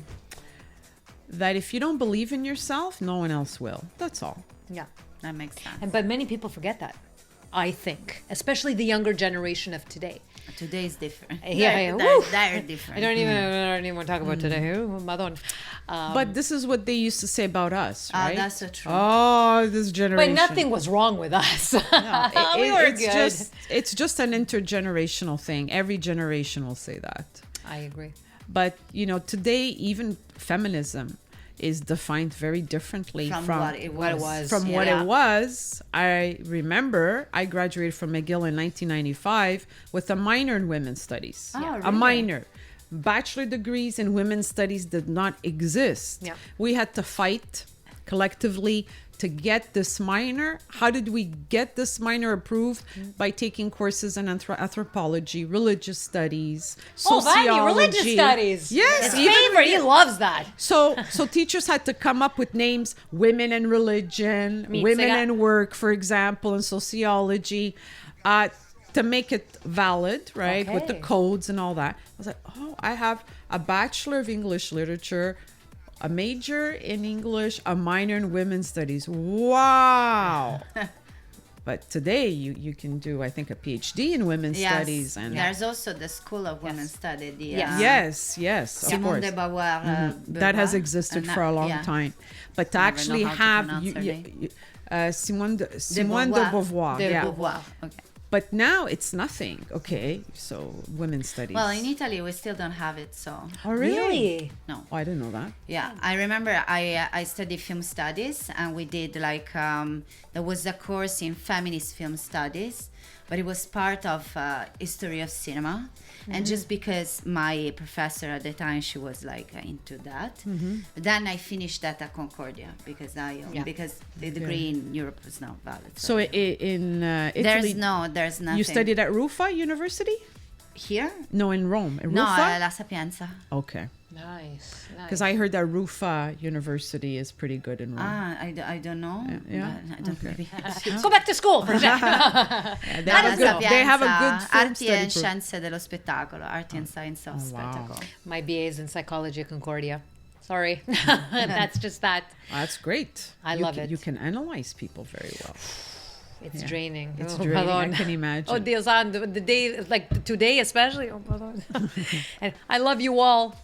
that if you don't believe in yourself, no one else will. That's all. Yeah. That makes sense. But many people forget that, I think, especially the younger generation of today. Today is different. Yeah, they're different. I don't even want to talk about today. Oh, Madonna. But this is what they used to say about us, right? That's so true. Oh, this generation. But nothing was wrong with us. We were good. It's just an intergenerational thing. Every generation will say that. I agree. But, today, even feminism is defined very differently from what it was. From what it was. I remember I graduated from McGill in 1995 with a minor in women's studies. Oh, A really? minor. Bachelor degrees in women's studies did not exist. Yeah. We had to fight collectively to get this minor. How did we get this minor approved? By taking courses in anthropology, religious studies, sociology. Oh, Vanny, religious studies. Yes. His favorite. He loves that. So teachers had to come up with names: women in religion, women in work, for example, in sociology, to make it valid, right? With the Okay. codes and all that. I was like, I have a Bachelor of English Literature, a major in English, a minor in women's studies. Wow. But today you can do, I think, a PhD in women's studies. And there's also the School of Women's Studies. yes, of Simone course. de Beauvoir. That has Beauvoir, existed and for a long yeah. time. But to Never actually know how to have pronounce her name. Simone de Beauvoir. De Yeah. Beauvoir. Okay. But now it's nothing. Okay, so women's studies. Well, in Italy, we still don't have it, so oh, really? no. Oh, I didn't know that. Yeah, I remember I studied film studies, and we did like there was a course in feminist film studies, but it was part of history of cinema. And just because my professor at the time, she was like into that, but then I finished that at Concordia because because the degree in Europe was not valid. So in Italy, there's nothing. you studied at Rufa University? Here? No, in Rome. At No, Rufa? La Sapienza. Okay. Nice. Because I heard that Rufa University is pretty good in Rome. I don't know. Yeah? I don't maybe. Go back to school, Francesca. They have a good film Arti study e program. Scienze dello Spettacolo, Art and Science of Spectacle. My BA is in psychology at Concordia. Sorry. That's just that. That's great. I love it. You can analyze people very well. It's draining. It's Oh, draining. pardon. I can imagine. Oh, Dios santo. The day, like today especially. Oh, pardon. And I love you all.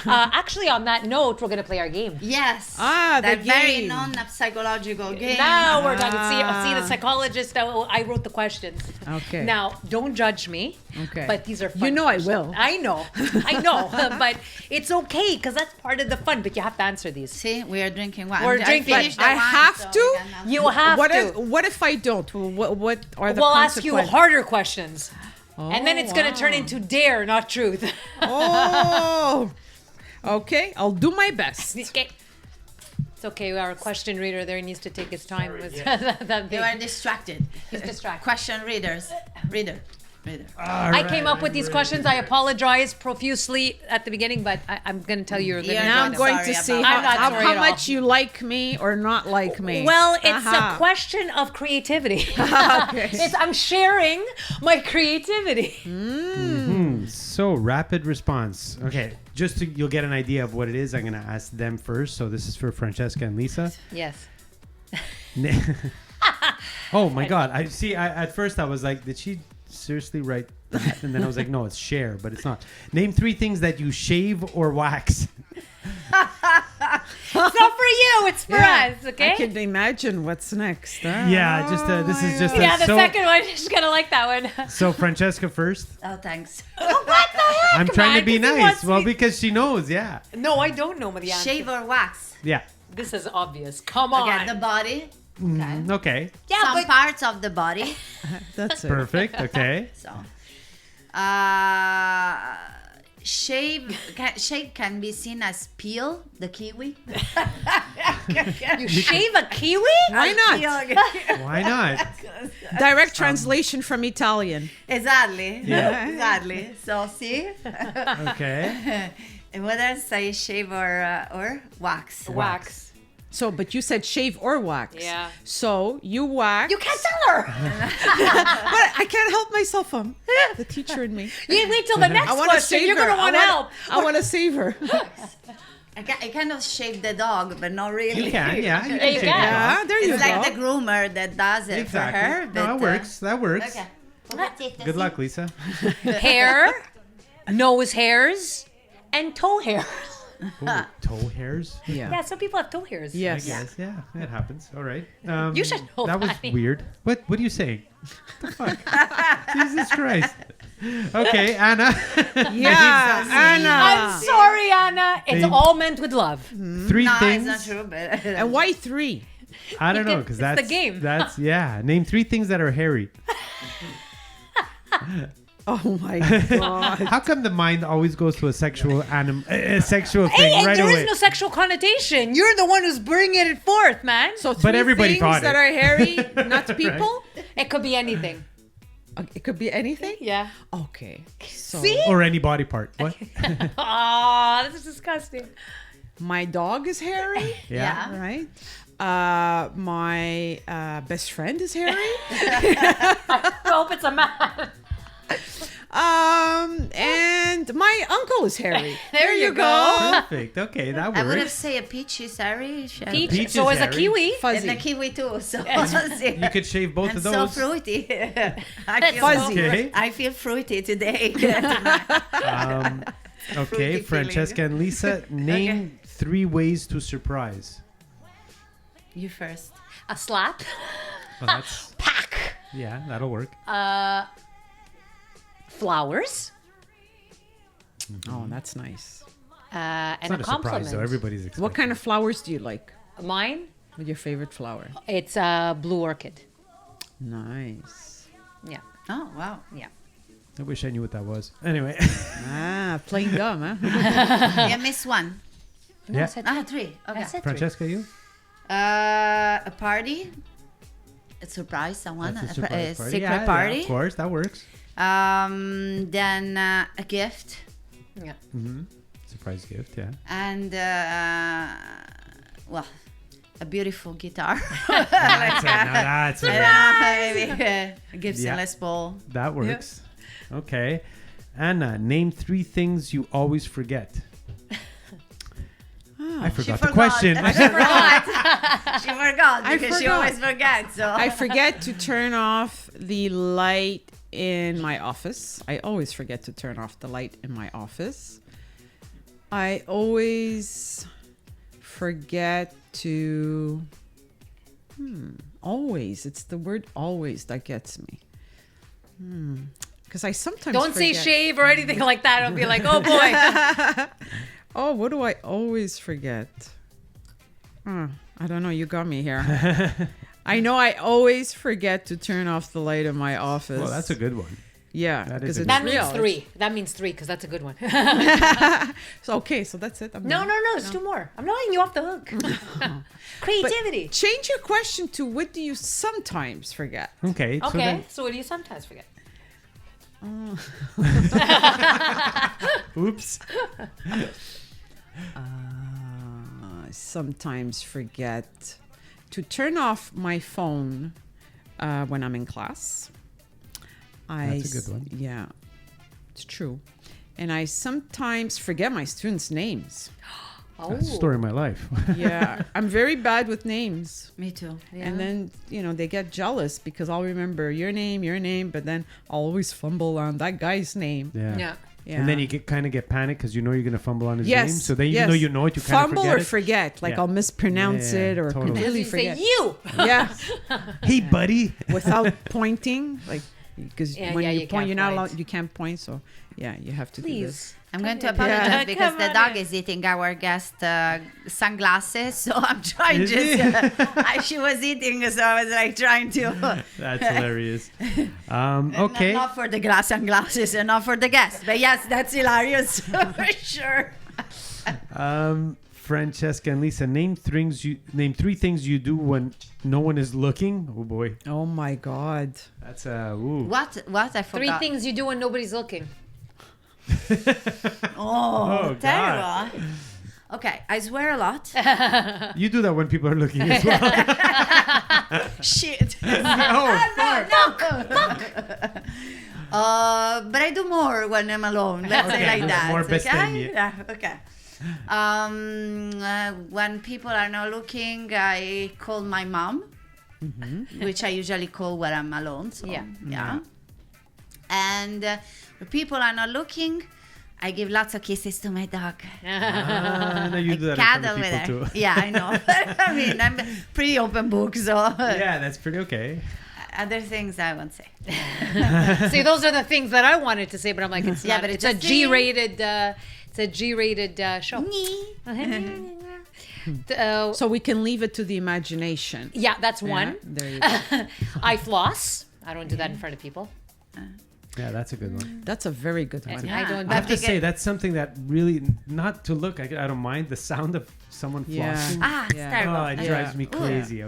Actually, on that note, we're going to play our game. Yes. Ah, the that very game. non-psychological game. Now we're going to see the psychologist. I wrote the questions. Okay. Now, don't judge me. Okay. But these are fun. You know I questions. will. I know. But it's okay because that's part of the fun. But you have to answer these. See, we are drinking wine. We're drinking. I finished the I wine, have so to? we cannot- You have what to. What if I don't? What are the We'll ask you consequences? harder questions. And then Oh, it's going to turn wow. into dare, not truth. Oh. Okay, I'll do my best. Okay. It's okay. Our question reader there needs to take his time. That You big. are distracted. He's distracted. Question reader. I came up with these questions. I apologize profusely at the beginning, but I'm going to tell you. Yeah, Now I'm not going sorry to see about I'm not how sorry at all. much you like me or not like me. Well, it's Aha. a question of creativity. Okay. I'm sharing my creativity. So rapid response. Okay, just to, you'll get an idea of what it is. I'm going to ask them first. So this is for Francesca and Lisa. Yes. Oh my God! I see. At first I was like, did she seriously write that? And then I was like, no, it's share, but it's not. Name 3 things that you shave or wax. It's not for you. It's for us. Okay. I can imagine what's next. Yeah, just this is just. Yeah, the so, second one. She's gonna like that one. So Francesca first. Oh, thanks. What the heck? I'm trying to be man? 'Cause he nice. wants Well, me- because she knows. Yeah. No, I don't know the answer. Shave or wax? Yeah. This is obvious. Come on. Okay, the body. Okay. Okay. Yeah, Some but parts of the body. That's it. Perfect. Okay. So, shave can be seen as peel the kiwi. you shave a kiwi? Why not? Why not? Direct translation from Italian. Exactly. Yeah. Exactly. So see, Okay. and what else? I shave or wax. Wax. So, but you said shave or wax. Yeah. So you wax. You can't tell her. But I can't help myself. The teacher in me. You wait till the next I want to question. save You're her. gonna want help. I want to save her. I kind of shave the dog, but not really. You can. Yeah. You Yeah, can you shave can. it off. Yeah, there you It's go. like the groomer that does it Exactly. for her. No, But, that works. That works. Okay. Good luck, Lisa. Hair, nose hairs, and toe hairs. Ooh, toe hairs. Yeah. Yeah, some people have toe hairs. I Yes. guess. Yeah, it happens. All right. You should know That was that. weird. What are you saying? What the fuck? Jesus Christ. Okay, Anna. Yeah, Anna. I'm sorry, Anna. It's Thank- all meant with love. 3 No, things. it's not true. But And why 3? I don't know It's because the that's game. That's yeah. Name 3 things that are hairy. Oh my God. How come the mind always goes to a sexual sexual thing Hey, and right there away? is no sexual connotation. You're the one who's bringing it forth, man. So 3 everybody things thought that it. are hairy, not people? It could be anything. It could be anything? Yeah. Okay. So See? Or any body part. What? Ah, this is disgusting. my dog is hairy, Yeah. right? My best friend is hairy. I hope it's a man. And my uncle is Harry. There you go. Perfect. Okay, that works. I would have say a peachy Harry. Peach. Peach So is is a Harry. kiwi. Fuzzy. And the kiwi too. So You could shave both and of so those. fruity. Fuzzy. Okay. I feel fruity today. Okay, Fruity Francesca and Lisa, name 3 ways to surprise. You first. A slap. Oh, that's, Pack. yeah, that'll work. Flowers. Oh, that's nice. And It's not a a compliment. surprise, though. Everybody's expecting. What kind of flowers do you like? Mine. What's your favorite flower? It's a blue orchid. Nice. Yeah. Oh, wow. Yeah. I wish I knew what that was. Anyway. Playing dumb, huh? You missed one. No, I Yeah. said 3. Okay. I said 3. Francesca, you? A party. A surprise someone. That's a surprise party. secret Yeah, party. Yeah, of course, that works. Then a gift. Yeah. Surprise gift, yeah. And well, a beautiful guitar. That's it. Maybe a Gibson Yeah. Les Paul. That works. Okay. Anna, name 3 things you always forget. I forgot the question. She forgot. She forgot I because she forgot. always forgets. So I forget to turn off the light in my office. I always forget to turn off the light in my office. I always forget to... Always. It's the word always that gets me. Because I sometimes Don't say forget. shave or anything like that. It'll be like, oh boy. Oh, what do I always forget? I don't know. You got me here. I know I always forget to turn off the light in my office. Well, that's a good one. Yeah, That because is a it's good That one. means real. 3. That means 3 because that's a good one. So, okay, so that's it. I'm No, done. no, no. It's 2 more. I'm not letting you off the hook. Creativity. Change your question to what do you sometimes forget? Okay. So Okay. then, So what do you sometimes forget? oops. I sometimes forget to turn off my phone when I'm in class. That's a good one. Yeah, it's true. And I sometimes forget my students' names. Oh. That's the story of my life. Yeah, I'm very bad with names. me too. And then, they get jealous because I'll remember your name, but then I'll always fumble on that guy's name. Yeah. Yeah. Yeah. And then you kind of get panicked because you know you're going to fumble on his Yes. name. So then even yes. though you know it, you kind of fumble forget or it. forget. Like Yeah. I'll mispronounce Yeah, it or totally. completely You say forget. you. Yeah, Hey, buddy. without pointing, like because Yeah, when yeah, you you point, can't you're not point. allowed. You can't point. So yeah, you have to do this. Please. I'm going to Come here. apologize Yeah. because Come the on dog here. is eating our guest sunglasses. So I'm trying Is just. he? She was eating, so I was like trying to. That's hilarious. Okay. Not for the sunglasses and not for the guest, but yes, that's hilarious for sure. Francesca and Lisa, name 3 things you do when no one is looking. Oh boy, Oh my God. that's ooh. What? I 3 forgot. things you do when nobody's looking. Oh, God. terrible. Okay, I swear a lot. You do that when people are looking as well. Shit. Oh, fuck. But I do more when I'm alone. Let's say Okay, like that. more bestemmie. Yeah. Okay. When people are not looking, I call my mom, which I usually call when I'm alone. So, yeah. And when people are not looking, I give lots of kisses to my dog. No, you do that in front Cuddle of with people her. too. Yeah, I know. I mean, I'm pretty open book, so Yeah, that's pretty okay. other things I won't say. See, those are the things that I wanted to say, but I'm like, it's Yeah, not. but It's it's a just G-rated. It's a G-rated show. So we can leave it to the imagination. Yeah, that's Yeah, one. there you go. I floss. I don't do that in front of people. Yeah, that's a good one. That's a very good one. Yeah. I don't. I have to think say it- that's something that really not to look. I don't mind the sound of someone Yeah. flossing. It's Yeah. terrible. Oh, it drives me crazy.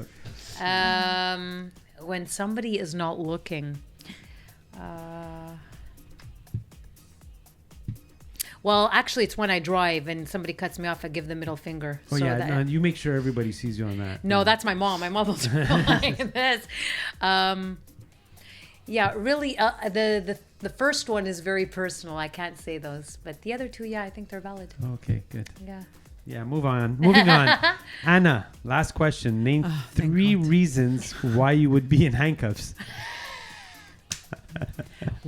When somebody is not looking. Well, actually, it's when I drive and somebody cuts me off. I give the middle finger. Oh so yeah, that- no, you make sure everybody sees you on that. No, Yeah. that's my mom. My mom will do like this. Yeah, really, the first one is very personal. I can't say those, but the other two, yeah, I think they're valid. Okay, good. Yeah. Yeah, moving on. Anna, last question. Name thank 3 God. reasons why you would be in handcuffs.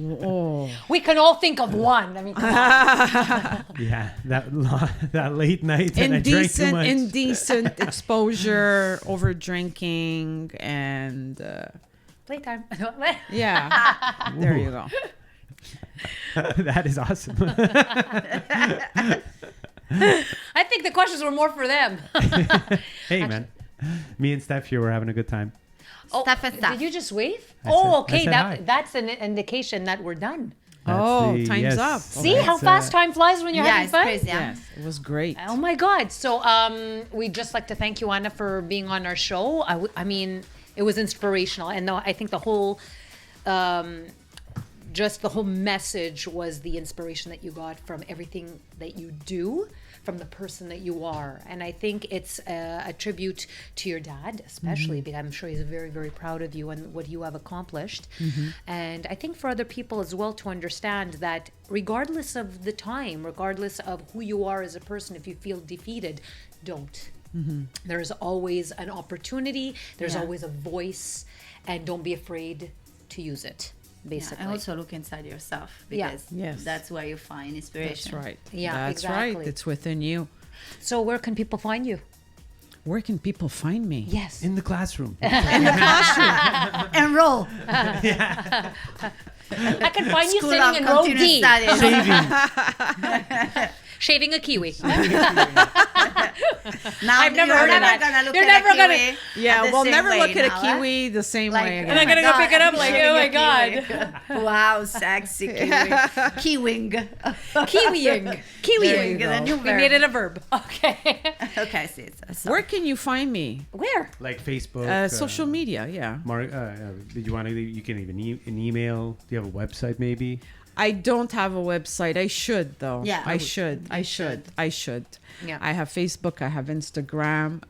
Oh. We can all think of one. I mean, come on. Yeah, that late night and I drank too much. Indecent exposure, over drinking, and Playtime. yeah. There you go. That is awesome. I think the questions were more for them. Hey, man. Me and Steph here were having a good time. Stuff and stuff. Did you just wave? I said- I Okay. said hi. That's an indication that we're done. That's Time's up. See that's, how fast time flies when you're Yeah, having it's fun? crazy. Yeah. Yes, it was great. Oh my God. So we'd just like to thank you, Anna, for being on our show. I mean, it was inspirational. And I think the whole, just the whole message was the inspiration that you got from everything that you do, from the person that you are. And I think it's a tribute to your dad, especially, because I'm sure he's very, very proud of you and what you have accomplished. And I think for other people as well to understand that regardless of the time, regardless of who you are as a person, if you feel defeated, don't. There's always an opportunity, there's Yeah. always a voice, and don't be afraid to use it, basically. And also look inside yourself, Yeah. because Yes. that's where you find inspiration. That's right. Yeah, That's exactly. right. It's within you. So where can people find you? Where can people find me? Yes. In the classroom. Enroll. I can find you School sitting of in row continuous D, studies. Shaving. shaving a kiwi. Now I've never you're heard of never that. gonna look You're at never a gonna- kiwi Yeah, the we'll same never way look at now, a kiwi the same Like, way And I'm again. gonna go God, pick it up I'm like, shaving oh my a God. kiwi. Wow, sexy kiwi. Kiwing. Kiwiing. Kiwiing. The new We verb. made it a verb. Okay. Okay, see, so Where can you find me? Where? Like Facebook. Social media, yeah. Did you want to? You can even an email. Do you have a website maybe? I don't have a website. I should though. Yeah. I should. I should. I should. Yeah. I have Facebook. I have Instagram.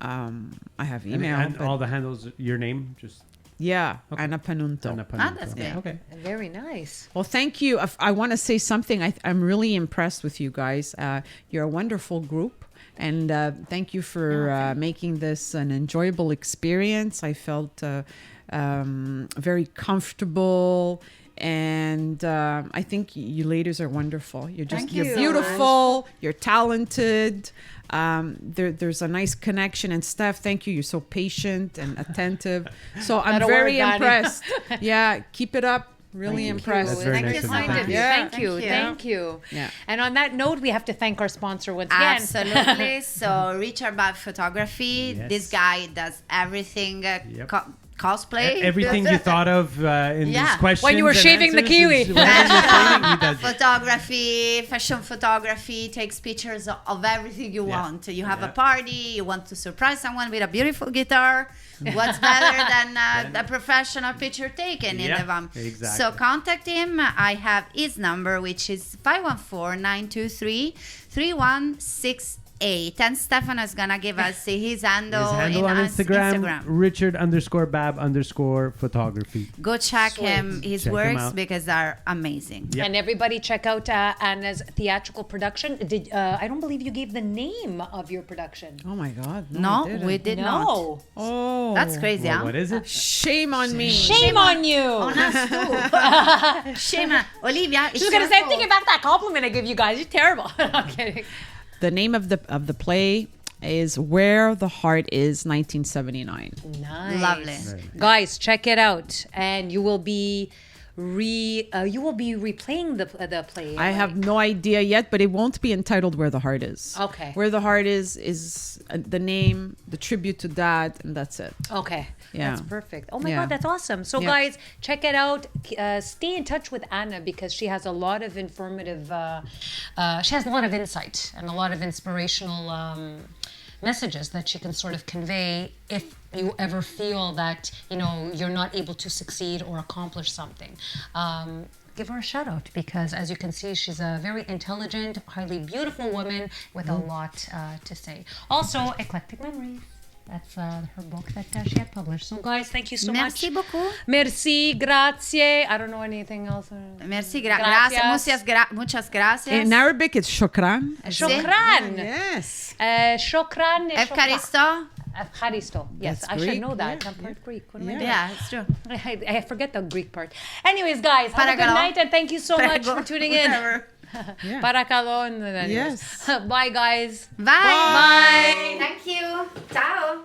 I have email. And but all the handles. Your name just. yeah, Okay. Anna Panunto. Anna Panunto. that's good. Okay. Very nice. Well, thank you. I want to say something. I'm really impressed with you guys. You're a wonderful group. And thank you for making this an enjoyable experience. I felt very comfortable. And I think you ladies are wonderful. You're Thank you're you. beautiful. You're talented. There's a nice connection. And Steph, thank you. You're so patient and attentive. So I'm Not a very word, Dani. impressed. Yeah, keep it up. Really impressed. That's very Thank nice you of so you. much. Yeah. Thank you. Thank you. Thank you. Yeah. And on that note, we have to thank our sponsor once again. Absolutely. So Richard Bab Photography. Yes. This guy does everything. Yep. Cosplay. Everything you thought of in Yeah. these questions. When you were and shaving the answers kiwi. is whatever you're shaving, he does it. Photography, fashion photography, takes pictures of everything you Yeah. want. You have Yeah. a party, you want to surprise someone with a beautiful guitar. What's better than a professional picture taken in Yeah, the van? exactly. So contact him. I have his number, which is 514-923-3168. And Stefano is gonna give us his handle, His handle on Instagram, Richard_Bab_photography. Go check him, his Check him works, out. because they're amazing. Yep. And everybody check out Anna's theatrical production. I don't believe you gave the name of your production. Oh my God. No, I didn't. we did not. No. Oh. That's crazy, Well, huh? what is it? Shame on me. Shame on you. On us too. Shame. Olivia, it's She's gonna your say, fault. thinking about that compliment I give you guys. You're terrible. I'm kidding. The name of the play is Where the Heart Is, 1979. Nice. Lovely. Guys, check it out, and you will be replaying the play. I have no idea yet, but it won't be entitled Where the Heart Is. Okay. Where the Heart is the name, the tribute to Dad, and that's it. Okay. Yeah. That's perfect. Oh my Yeah. God, that's awesome. So Yeah. guys, check it out. Stay in touch with Anna because she has a lot of informative, she has a lot of insight and a lot of inspirational messages that she can sort of convey if you ever feel that, you're not able to succeed or accomplish something. Give her a shout out because as you can see, she's a very intelligent, highly beautiful woman with a lot to say. Also, eclectic memories. That's her book that she had published. So guys, thank you so Merci much. beaucoup. Merci, grazie. I don't know anything else. Merci, Gracias. muchas gracias. In Arabic, it's shukran. Shukran. Yes. Shukran. Evkaristo. Evkaristo. Yes, That's I should Greek, know that. yeah. I'm part Greek. What am I Yeah. doing? Yeah, it's true. I forget the Greek part. Anyways, guys, have a good Paragalo. night and thank you so much for tuning in. Whatever. Yeah. Parakalon. Yes. Bye, guys. Bye. Bye. Thank you. Ciao.